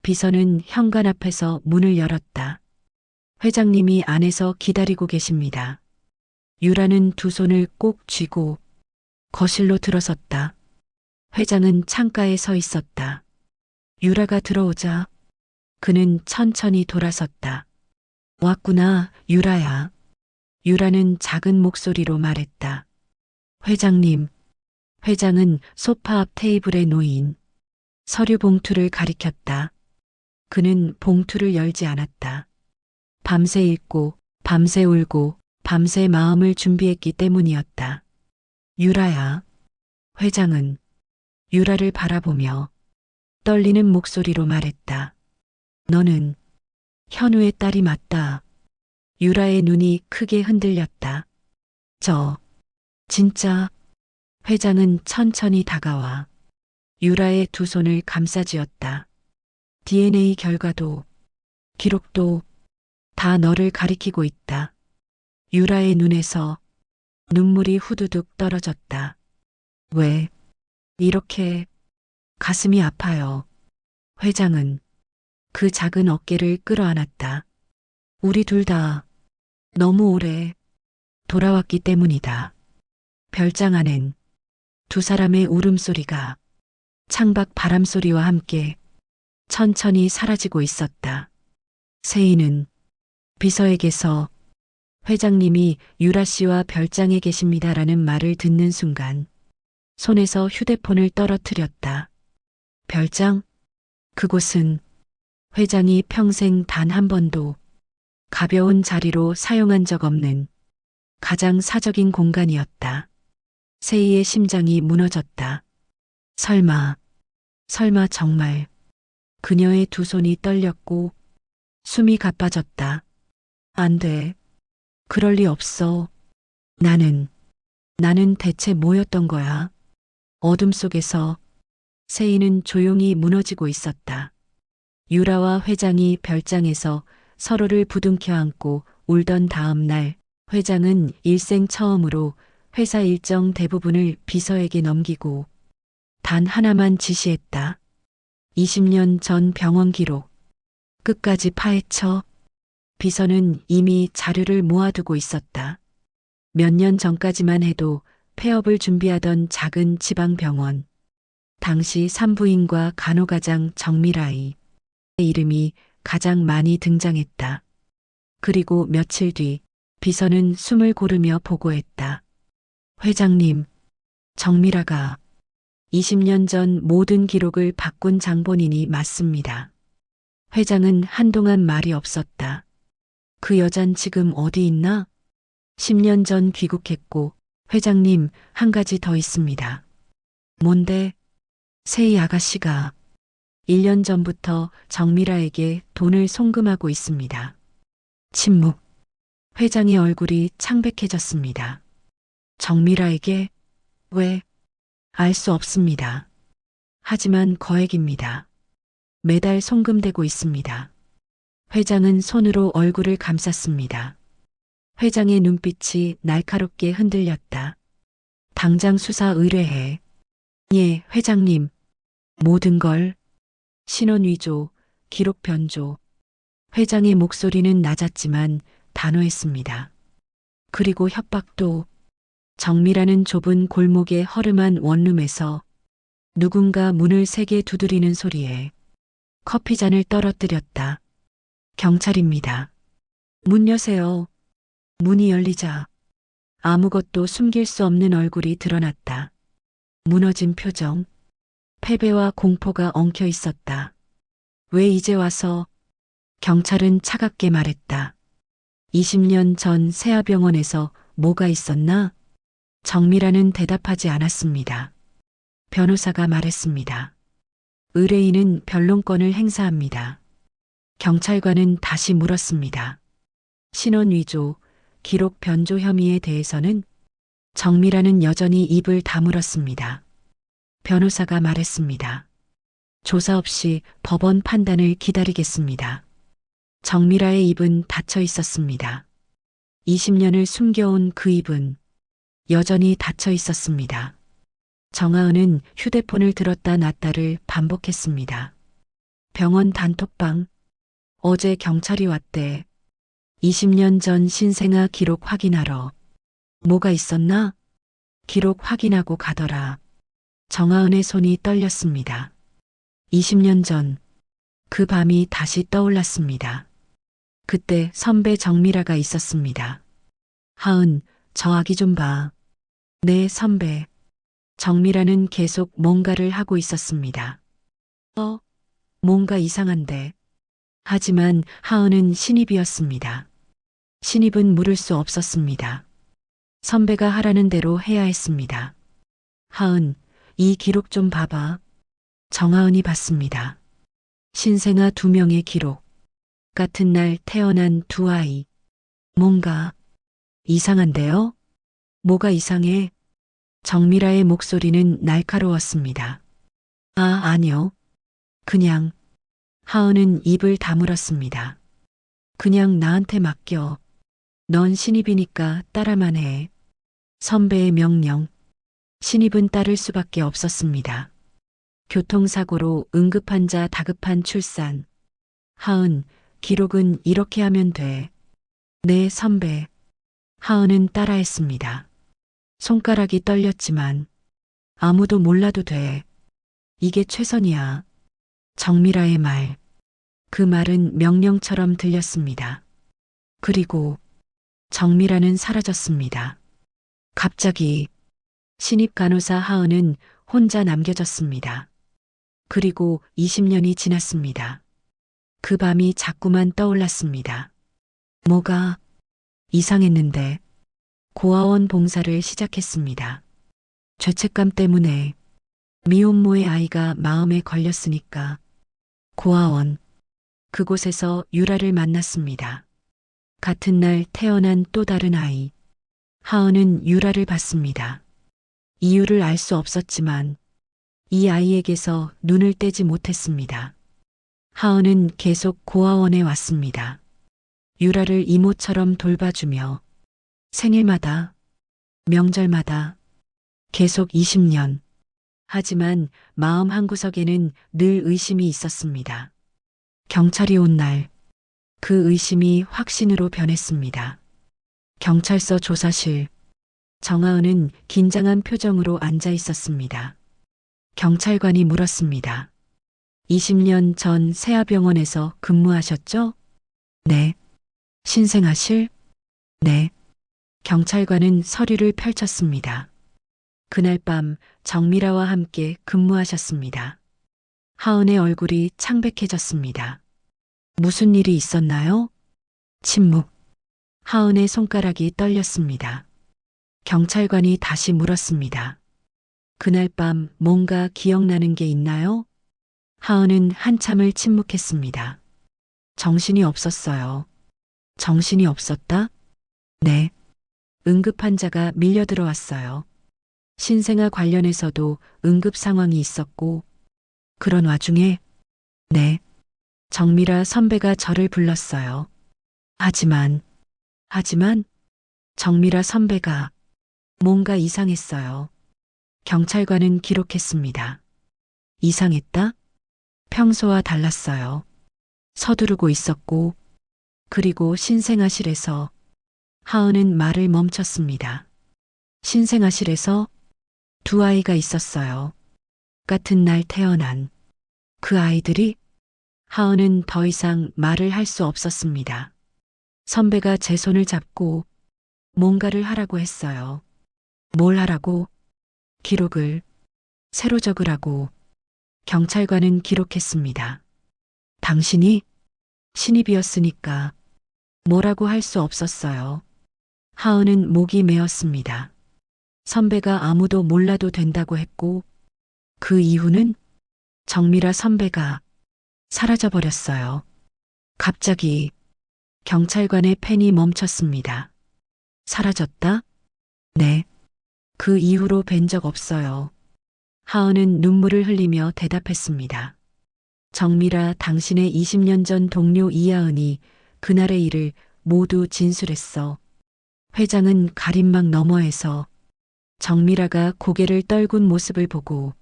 비서는 현관 앞에서 문을 열었다. 회장님이 안에서 기다리고 계십니다. 유라는 두 손을 꼭 쥐고 거실로 들어섰다. 회장은 창가에 서 있었다. 유라가 들어오자 그는 천천히 돌아섰다. 왔구나, 유라야. 유라는 작은 목소리로 말했다. 회장님. 회장은 소파 앞 테이블에 놓인 서류 봉투를 가리켰다. 그는 봉투를 열지 않았다. 밤새 읽고, 밤새 울고, 밤새 마음을 준비했기 때문이었다. 유라야. 회장은 유라를 바라보며 떨리는 목소리로 말했다. 너는 현우의 딸이 맞다. 유라의 눈이 크게 흔들렸다. 진짜. 회장은 천천히 다가와 유라의 두 손을 감싸쥐었다. DNA 결과도, 기록도 다 너를 가리키고 있다. 유라의 눈에서 눈물이 후두둑 떨어졌다. 왜 이렇게 가슴이 아파요. 회장은 그 작은 어깨를 끌어안았다. 우리 둘 다 너무 오래 돌아왔기 때문이다. 별장 안엔 두 사람의 울음소리가 창밖 바람소리와 함께 천천히 사라지고 있었다. 세인은 비서에게서 회장님이 유라 씨와 별장에 계십니다라는 말을 듣는 순간 손에서 휴대폰을 떨어뜨렸다. 별장? 그곳은 회장이 평생 단 한 번도 가벼운 자리로 사용한 적 없는 가장 사적인 공간이었다. 세희의 심장이 무너졌다. 설마 정말. 그녀의 두 손이 떨렸고 숨이 가빠졌다. 안 돼. 그럴 리 없어. 나는 대체 뭐였던 거야? 어둠 속에서 세희는 조용히 무너지고 있었다. 유라와 회장이 별장에서 서로를 부둥켜 안고 울던 다음 날 회장은 일생 처음으로 회사 일정 대부분을 비서에게 넘기고 단 하나만 지시했다. 20년 전 병원 기록 끝까지 파헤쳐. 비서는 이미 자료를 모아두고 있었다. 몇 년 전까지만 해도 폐업을 준비하던 작은 지방병원. 당시 산부인과 간호과장 정미라의 이름이 가장 많이 등장했다. 그리고 며칠 뒤 비서는 숨을 고르며 보고했다. 회장님, 정미라가 20년 전 모든 기록을 바꾼 장본인이 맞습니다. 회장은 한동안 말이 없었다. 그 여잔 지금 어디 있나? 10년 전 귀국했고, 회장님, 한 가지 더 있습니다. 뭔데? 세희 아가씨가 1년 전부터 정미라에게 돈을 송금하고 있습니다. 침묵. 회장의 얼굴이 창백해졌습니다. 정미라에게? 왜? 알 수 없습니다. 하지만 거액입니다. 매달 송금되고 있습니다. 회장은 손으로 얼굴을 감쌌습니다. 회장의 눈빛이 날카롭게 흔들렸다. 당장 수사 의뢰해. 예, 회장님. 모든 걸. 신원 위조, 기록 변조. 회장의 목소리는 낮았지만 단호했습니다. 그리고 협박도. 정미라는 좁은 골목의 허름한 원룸에서 누군가 문을 세게 두드리는 소리에 커피잔을 떨어뜨렸다. 경찰입니다. 문 여세요. 문이 열리자 아무것도 숨길 수 없는 얼굴이 드러났다. 무너진 표정, 패배와 공포가 엉켜 있었다. 왜 이제 와서? 경찰은 차갑게 말했다. 20년 전 세아병원에서 뭐가 있었나? 정미라는 대답하지 않았습니다. 변호사가 말했습니다. 의뢰인은 변론권을 행사합니다. 경찰관은 다시 물었습니다. 신원 위조, 기록 변조 혐의에 대해서는 정미라는 여전히 입을 다물었습니다. 변호사가 말했습니다. 조사 없이 법원 판단을 기다리겠습니다. 정미라의 입은 닫혀 있었습니다. 20년을 숨겨온 그 입은 여전히 닫혀 있었습니다. 정하은은 휴대폰을 들었다 놨다를 반복했습니다. 병원 단톡방. 어제 경찰이 왔대. 20년 전 신생아 기록 확인하러. 뭐가 있었나? 기록 확인하고 가더라. 정하은의 손이 떨렸습니다. 20년 전. 그 밤이 다시 떠올랐습니다. 그때 선배 정미라가 있었습니다. 하은, 저 아기 좀 봐. 네, 선배. 정미라는 계속 뭔가를 하고 있었습니다. 뭔가 이상한데. 하지만 하은은 신입이었습니다. 신입은 물을 수 없었습니다. 선배가 하라는 대로 해야 했습니다. 하은, 이 기록 좀 봐봐. 정하은이 봤습니다. 신생아 2명의 기록. 같은 날 태어난 2아이. 뭔가 이상한데요? 뭐가 이상해? 정미라의 목소리는 날카로웠습니다. 아니요. 그냥. 하은은 입을 다물었습니다. 그냥 나한테 맡겨. 넌 신입이니까 따라만 해. 선배의 명령. 신입은 따를 수밖에 없었습니다. 교통사고로 응급환자 다급한 출산. 하은, 기록은 이렇게 하면 돼. 네, 선배. 하은은 따라했습니다. 손가락이 떨렸지만 아무도 몰라도 돼. 이게 최선이야. 정미라의 말. 그 말은 명령처럼 들렸습니다. 그리고 정미라는 사라졌습니다. 갑자기 신입 간호사 하은은 혼자 남겨졌습니다. 그리고 20년이 지났습니다. 그 밤이 자꾸만 떠올랐습니다. 뭐가 이상했는데 고아원 봉사를 시작했습니다. 죄책감 때문에 미혼모의 아이가 마음에 걸렸으니까. 고아원. 그곳에서 유라를 만났습니다. 같은 날 태어난 또 다른 아이. 하은은 유라를 봤습니다. 이유를 알 수 없었지만 이 아이에게서 눈을 떼지 못했습니다. 하은은 계속 고아원에 왔습니다. 유라를 이모처럼 돌봐주며 생일마다, 명절마다 계속 20년. 하지만 마음 한구석에는 늘 의심이 있었습니다. 경찰이 온 날, 그 의심이 확신으로 변했습니다. 경찰서 조사실. 정하은은 긴장한 표정으로 앉아 있었습니다. 경찰관이 물었습니다. 20년 전 세아병원에서 근무하셨죠? 네. 신생아실? 네. 경찰관은 서류를 펼쳤습니다. 그날 밤 정미라와 함께 근무하셨습니다. 하은의 얼굴이 창백해졌습니다. 무슨 일이 있었나요? 침묵. 하은의 손가락이 떨렸습니다. 경찰관이 다시 물었습니다. 그날 밤 뭔가 기억나는 게 있나요? 하은은 한참을 침묵했습니다. 정신이 없었어요. 정신이 없었다? 네. 응급환자가 밀려 들어왔어요. 신생아 관련해서도 응급 상황이 있었고, 그런 와중에, 네. 정미라 선배가 저를 불렀어요. 하지만 정미라 선배가 뭔가 이상했어요. 경찰관은 기록했습니다. 이상했다? 평소와 달랐어요. 서두르고 있었고, 그리고 신생아실에서 하은은 말을 멈췄습니다. 신생아실에서 2아이가 있었어요. 같은 날 태어난 그 아이들이. 하은은 더 이상 말을 할 수 없었습니다. 선배가 제 손을 잡고 뭔가를 하라고 했어요. 뭘 하라고? 기록을 새로 적으라고. 경찰관은 기록했습니다. 당신이 신입이었으니까 뭐라고 할 수 없었어요. 하은은 목이 메었습니다. 선배가 아무도 몰라도 된다고 했고, 그 이후는 정미라 선배가 사라져버렸어요. 갑자기 경찰관의 펜이 멈췄습니다. 사라졌다? 네. 그 이후로 뵌 적 없어요. 하은은 눈물을 흘리며 대답했습니다. 정미라 당신의 20년 전 동료 이하은이 그날의 일을 모두 진술했어. 회장은 가림막 너머에서 정미라가 고개를 떨군 모습을 보고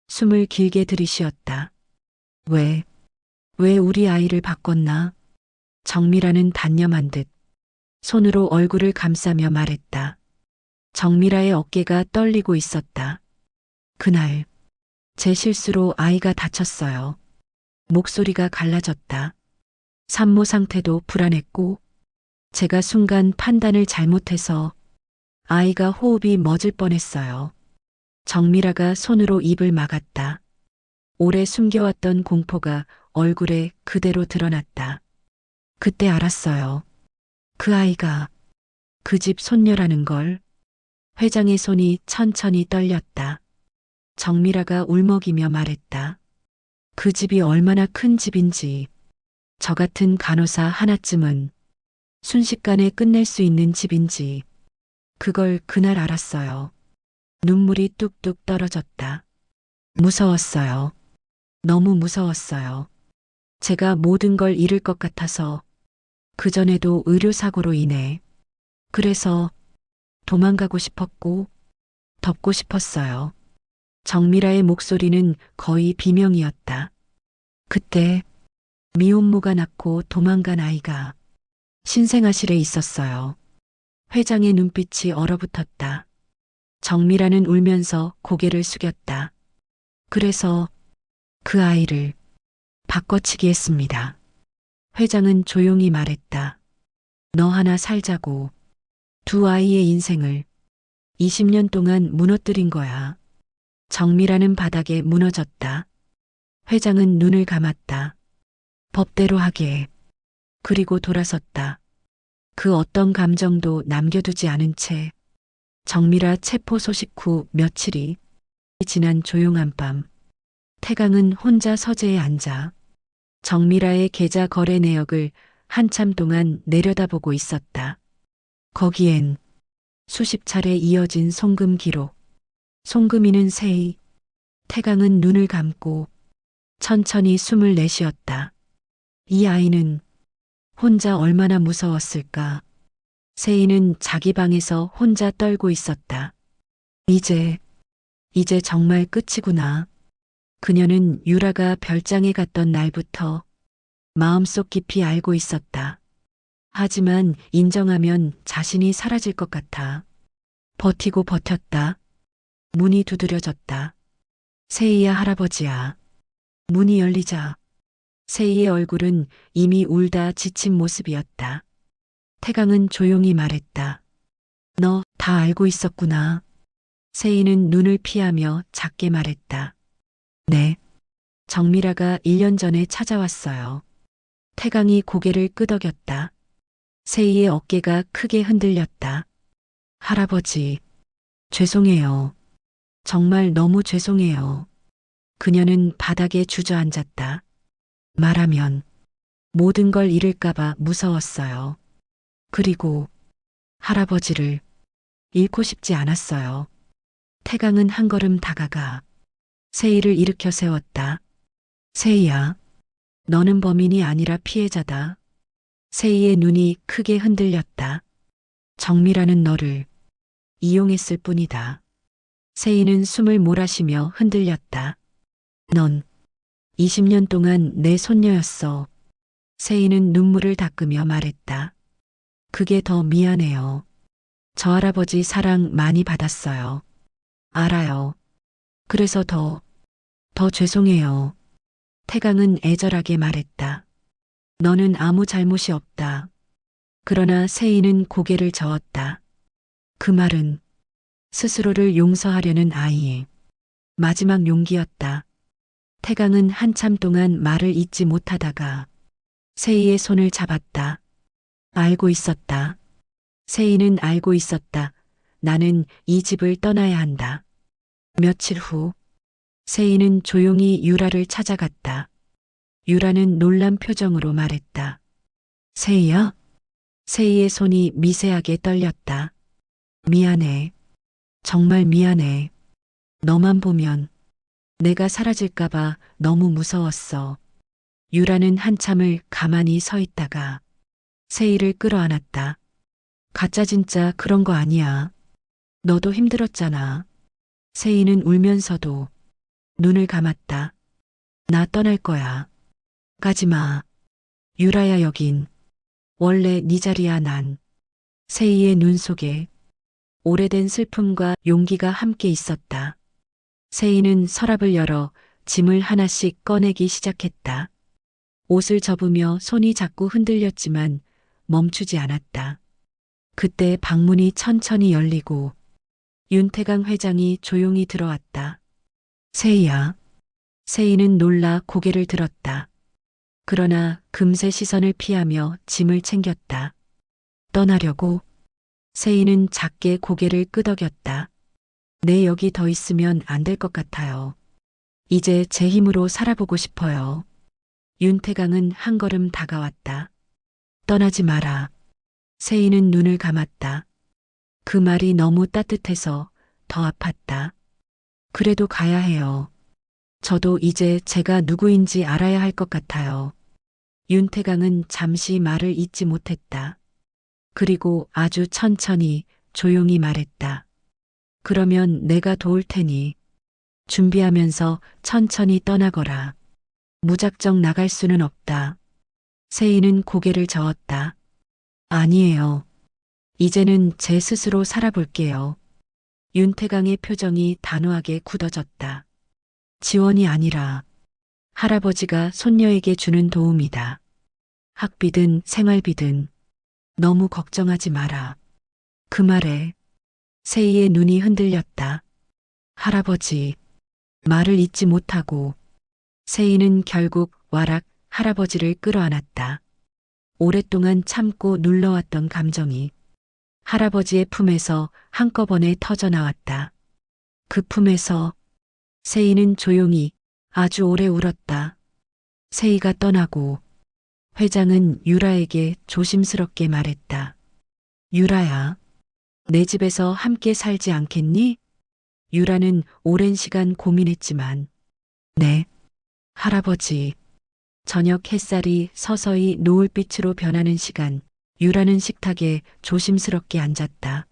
숨을 길게 들이쉬었다. 왜 우리 아이를 바꿨나? 정미라는 단념한 듯 손으로 얼굴을 감싸며 말했다. 정미라의 어깨가 떨리고 있었다. 그날 제 실수로 아이가 다쳤어요. 목소리가 갈라졌다. 산모 상태도 불안했고 제가 순간 판단을 잘못해서 아이가 호흡이 멎을 뻔했어요. 정미라가 손으로 입을 막았다. 오래 숨겨왔던 공포가 얼굴에 그대로 드러났다. 그때 알았어요. 그 아이가 그 집 손녀라는 걸. 회장의 손이 천천히 떨렸다. 정미라가 울먹이며 말했다. 그 집이 얼마나 큰 집인지, 저 같은 간호사 하나쯤은 순식간에 끝낼 수 있는 집인지, 그걸 그날 알았어요. 눈물이 뚝뚝 떨어졌다. 무서웠어요. 너무 무서웠어요. 제가 모든 걸 잃을 것 같아서, 그전에도 의료사고로 인해. 그래서 도망가고 싶었고, 덮고 싶었어요. 정미라의 목소리는 거의 비명이었다. 그때 미혼모가 낳고 도망간 아이가 신생아실에 있었어요. 회장의 눈빛이 얼어붙었다. 정미라는 울면서 고개를 숙였다. 그래서 그 아이를 바꿔치기 했습니다. 회장은 조용히 말했다. 너 하나 살자고 두 아이의 인생을 20년 동안 무너뜨린 거야. 정미라는 바닥에 무너졌다. 회장은 눈을 감았다. 법대로 하게. 그리고 돌아섰다. 그 어떤 감정도 남겨두지 않은 채 정미라 체포 소식 후 며칠이 지난 조용한 밤, 태강은 혼자 서재에 앉아 정미라의 계좌 거래 내역을 한참 동안 내려다보고 있었다. 거기엔 수십 차례 이어진 송금 기록. 송금인은 세희. 태강은 눈을 감고 천천히 숨을 내쉬었다. 이 아이는 혼자 얼마나 무서웠을까. 세희는 자기 방에서 혼자 떨고 있었다. 이제 정말 끝이구나. 그녀는 유라가 별장에 갔던 날부터 마음속 깊이 알고 있었다. 하지만 인정하면 자신이 사라질 것 같아. 버티고 버텼다. 문이 두드려졌다. 세희야, 할아버지야. 문이 열리자 세희의 얼굴은 이미 울다 지친 모습이었다. 태강은 조용히 말했다. 너 다 알고 있었구나. 세희는 눈을 피하며 작게 말했다. 네. 정미라가 1년 전에 찾아왔어요. 태강이 고개를 끄덕였다. 세희의 어깨가 크게 흔들렸다. 할아버지, 죄송해요. 정말 너무 죄송해요. 그녀는 바닥에 주저앉았다. 말하면 모든 걸 잃을까봐 무서웠어요. 그리고 할아버지를 잃고 싶지 않았어요. 태강은 한 걸음 다가가 세희를 일으켜 세웠다. 세희야, 너는 범인이 아니라 피해자다. 세희의 눈이 크게 흔들렸다. 정미라는 너를 이용했을 뿐이다. 세희는 숨을 몰아쉬며 흔들렸다. 넌 20년 동안 내 손녀였어. 세희는 눈물을 닦으며 말했다. 그게 더 미안해요. 저 할아버지 사랑 많이 받았어요. 알아요. 그래서 더 죄송해요. 태강은 애절하게 말했다. 너는 아무 잘못이 없다. 그러나 세희는 고개를 저었다. 그 말은 스스로를 용서하려는 아이의 마지막 용기였다. 태강은 한참 동안 말을 잇지 못하다가 세희의 손을 잡았다. 알고 있었다. 세희는 알고 있었다. 나는 이 집을 떠나야 한다. 며칠 후 세희는 조용히 유라를 찾아갔다. 유라는 놀란 표정으로 말했다. 세희야? 세희의 손이 미세하게 떨렸다. 미안해. 정말 미안해. 너만 보면 내가 사라질까봐 너무 무서웠어. 유라는 한참을 가만히 서 있다가 세희를 끌어안았다. 가짜 진짜 그런 거 아니야. 너도 힘들었잖아. 세희는 울면서도 눈을 감았다. 나 떠날 거야. 가지마. 유라야, 여긴 원래 네 자리야. 난. 세희의 눈 속에 오래된 슬픔과 용기가 함께 있었다. 세희는 서랍을 열어 짐을 하나씩 꺼내기 시작했다. 옷을 접으며 손이 자꾸 흔들렸지만 멈추지 않았다. 그때 방문이 천천히 열리고 윤태강 회장이 조용히 들어왔다. 세희야. 세희는 놀라 고개를 들었다. 그러나 금세 시선을 피하며 짐을 챙겼다. 떠나려고 세희는 작게 고개를 끄덕였다. 내 여기 더 있으면 안 될 것 같아요. 이제 제 힘으로 살아보고 싶어요. 윤태강은 한 걸음 다가왔다. 떠나지 마라. 세희는 눈을 감았다. 그 말이 너무 따뜻해서 더 아팠다. 그래도 가야 해요. 저도 이제 제가 누구인지 알아야 할 것 같아요. 윤태강은 잠시 말을 잇지 못했다. 그리고 아주 천천히 조용히 말했다. 그러면 내가 도울 테니 준비하면서 천천히 떠나거라. 무작정 나갈 수는 없다. 세희는 고개를 저었다. 아니에요. 이제는 제 스스로 살아볼게요. 윤태강의 표정이 단호하게 굳어졌다. 지원이 아니라 할아버지가 손녀에게 주는 도움이다. 학비든 생활비든 너무 걱정하지 마라. 그 말에 세희의 눈이 흔들렸다. 할아버지, 말을 잇지 못하고 세희는 결국 와락 할아버지를 끌어안았다. 오랫동안 참고 눌러왔던 감정이 할아버지의 품에서 한꺼번에 터져나왔다. 그 품에서 세희는 조용히 아주 오래 울었다. 세희가 떠나고 회장은 유라에게 조심스럽게 말했다. 유라야, 내 집에서 함께 살지 않겠니? 유라는 오랜 시간 고민했지만, 네, 할아버지. 저녁 햇살이 서서히 노을빛으로 변하는 시간, 유라는 식탁에 조심스럽게 앉았다.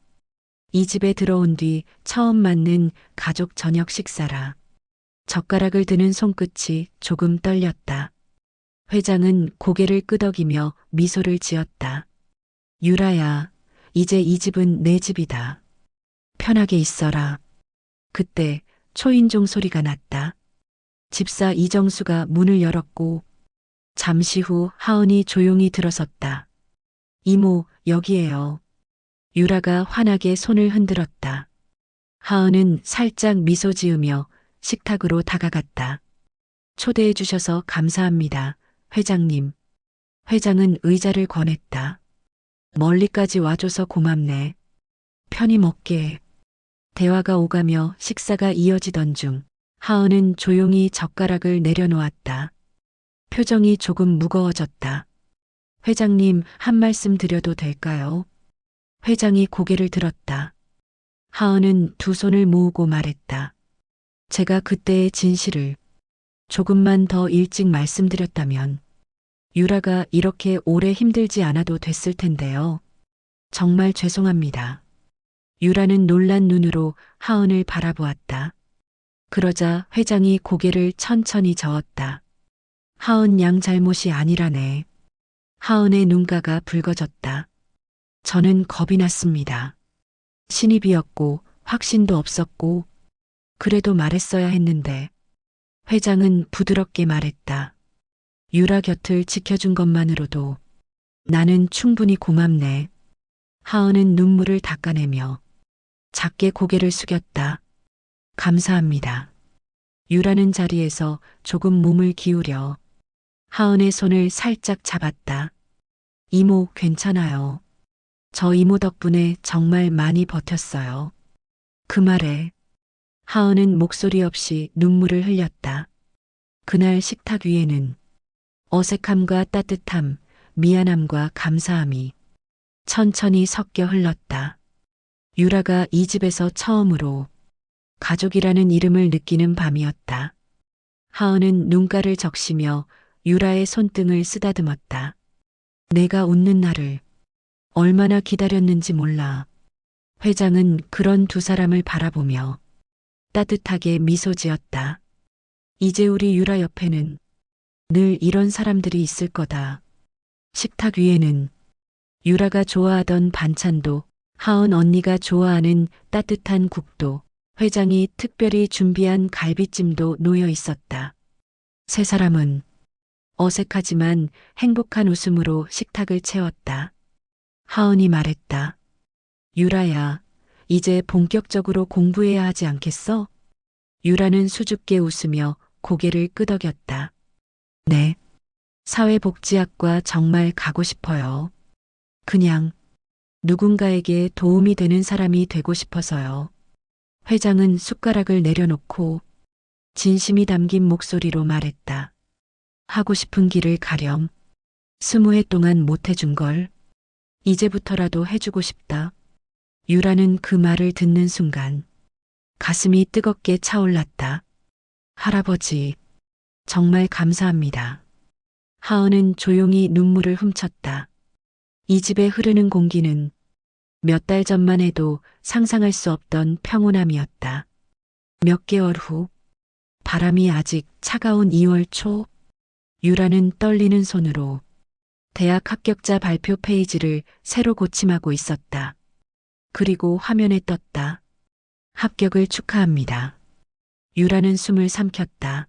이 집에 들어온 뒤 처음 맞는 가족 저녁 식사라. 젓가락을 드는 손끝이 조금 떨렸다. 회장은 고개를 끄덕이며 미소를 지었다. 유라야, 이제 이 집은 내 집이다. 편하게 있어라. 그때 초인종 소리가 났다. 집사 이정수가 문을 열었고 잠시 후 하은이 조용히 들어섰다. 이모, 여기에요. 유라가 환하게 손을 흔들었다. 하은은 살짝 미소 지으며 식탁으로 다가갔다. 초대해 주셔서 감사합니다, 회장님. 회장은 의자를 권했다. 멀리까지 와줘서 고맙네. 편히 먹게. 대화가 오가며 식사가 이어지던 중 하은은 조용히 젓가락을 내려놓았다. 표정이 조금 무거워졌다. 회장님, 한 말씀 드려도 될까요? 회장이 고개를 들었다. 하은은 두 손을 모으고 말했다. 제가 그때의 진실을 조금만 더 일찍 말씀드렸다면 유라가 이렇게 오래 힘들지 않아도 됐을 텐데요. 정말 죄송합니다. 유라는 놀란 눈으로 하은을 바라보았다. 그러자 회장이 고개를 천천히 저었다. 하은 양 잘못이 아니라네. 하은의 눈가가 붉어졌다. 저는 겁이 났습니다. 신입이었고 확신도 없었고 그래도 말했어야 했는데 회장은 부드럽게 말했다. 유라 곁을 지켜준 것만으로도 나는 충분히 고맙네. 하은은 눈물을 닦아내며 작게 고개를 숙였다. 감사합니다. 유라는 자리에서 조금 몸을 기울여 하은의 손을 살짝 잡았다. 이모, 괜찮아요. 저 이모 덕분에 정말 많이 버텼어요. 그 말에 하은은 목소리 없이 눈물을 흘렸다. 그날 식탁 위에는 어색함과 따뜻함, 미안함과 감사함이 천천히 섞여 흘렀다. 유라가 이 집에서 처음으로 가족이라는 이름을 느끼는 밤이었다. 하은은 눈가를 적시며 유라의 손등을 쓰다듬었다. 내가 웃는 날을 얼마나 기다렸는지 몰라. 회장은 그런 두 사람을 바라보며 따뜻하게 미소 지었다. 이제 우리 유라 옆에는 늘 이런 사람들이 있을 거다. 식탁 위에는 유라가 좋아하던 반찬도 하은 언니가 좋아하는 따뜻한 국도, 회장이 특별히 준비한 갈비찜도 놓여 있었다. 세 사람은 어색하지만 행복한 웃음으로 식탁을 채웠다. 하은이 말했다. 유라야, 이제 본격적으로 공부해야 하지 않겠어? 유라는 수줍게 웃으며 고개를 끄덕였다. 네. 사회복지학과 정말 가고 싶어요. 그냥 누군가에게 도움이 되는 사람이 되고 싶어서요. 회장은 숟가락을 내려놓고 진심이 담긴 목소리로 말했다. 하고 싶은 길을 가렴. 20해 동안 못 해준 걸 이제부터라도 해주고 싶다. 유라는 그 말을 듣는 순간 가슴이 뜨겁게 차올랐다. 할아버지, 정말 감사합니다. 하은은 조용히 눈물을 훔쳤다. 이 집에 흐르는 공기는 몇 달 전만 해도 상상할 수 없던 평온함이었다. 몇 개월 후, 바람이 아직 차가운 2월 초, 유라는 떨리는 손으로 대학 합격자 발표 페이지를 새로 고침하고 있었다. 그리고 화면에 떴다. 합격을 축하합니다. 유라는 숨을 삼켰다.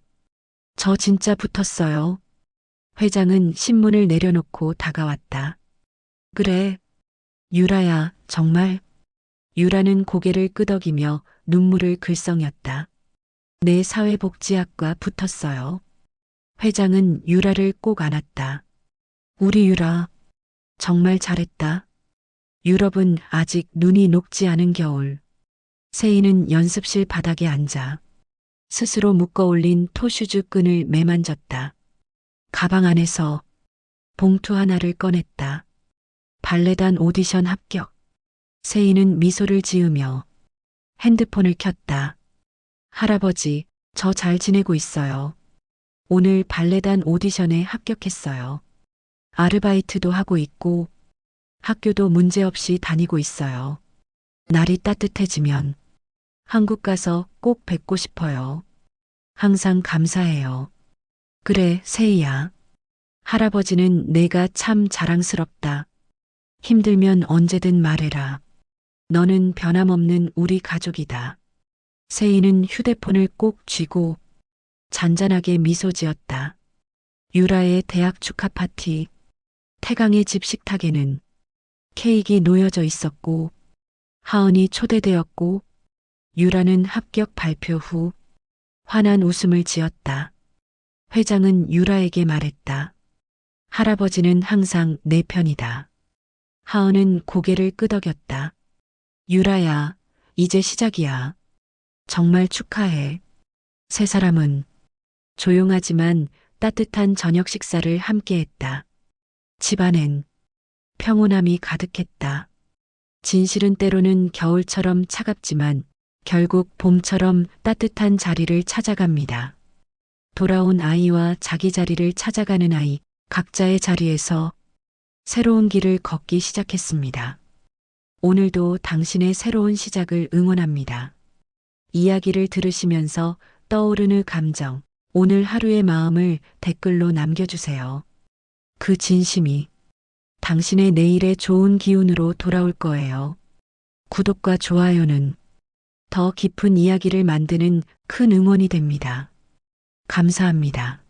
저 진짜 붙었어요. 회장은 신문을 내려놓고 다가왔다. 그래. 유라야, 정말? 유라는 고개를 끄덕이며 눈물을 글썽였다. 내 사회복지학과 붙었어요. 회장은 유라를 꼭 안았다. 우리 유라, 정말 잘했다. 유럽은 아직 눈이 녹지 않은 겨울. 세인은 연습실 바닥에 앉아 스스로 묶어 올린 토슈즈 끈을 매만졌다. 가방 안에서 봉투 하나를 꺼냈다. 발레단 오디션 합격. 세인은 미소를 지으며 핸드폰을 켰다. 할아버지, 저 잘 지내고 있어요. 오늘 발레단 오디션에 합격했어요. 아르바이트도 하고 있고 학교도 문제없이 다니고 있어요. 날이 따뜻해지면 한국 가서 꼭 뵙고 싶어요. 항상 감사해요. 그래, 세희야. 할아버지는 내가 참 자랑스럽다. 힘들면 언제든 말해라. 너는 변함없는 우리 가족이다. 세희는 휴대폰을 꼭 쥐고 잔잔하게 미소 지었다. 유라의 대학 축하 파티, 태강의 집 식탁에는 케이크가 놓여져 있었고 하은이 초대되었고 유라는 합격 발표 후 환한 웃음을 지었다. 회장은 유라에게 말했다. 할아버지는 항상 내 편이다. 하은은 고개를 끄덕였다. 유라야, 이제 시작이야. 정말 축하해. 세 사람은 조용하지만 따뜻한 저녁 식사를 함께했다. 집안엔 평온함이 가득했다. 진실은 때로는 겨울처럼 차갑지만 결국 봄처럼 따뜻한 자리를 찾아갑니다. 돌아온 아이와 자기 자리를 찾아가는 아이, 각자의 자리에서 새로운 길을 걷기 시작했습니다. 오늘도 당신의 새로운 시작을 응원합니다. 이야기를 들으시면서 떠오르는 감정, 오늘 하루의 마음을 댓글로 남겨주세요. 그 진심이 당신의 내일의 좋은 기운으로 돌아올 거예요. 구독과 좋아요는 더 깊은 이야기를 만드는 큰 응원이 됩니다. 감사합니다.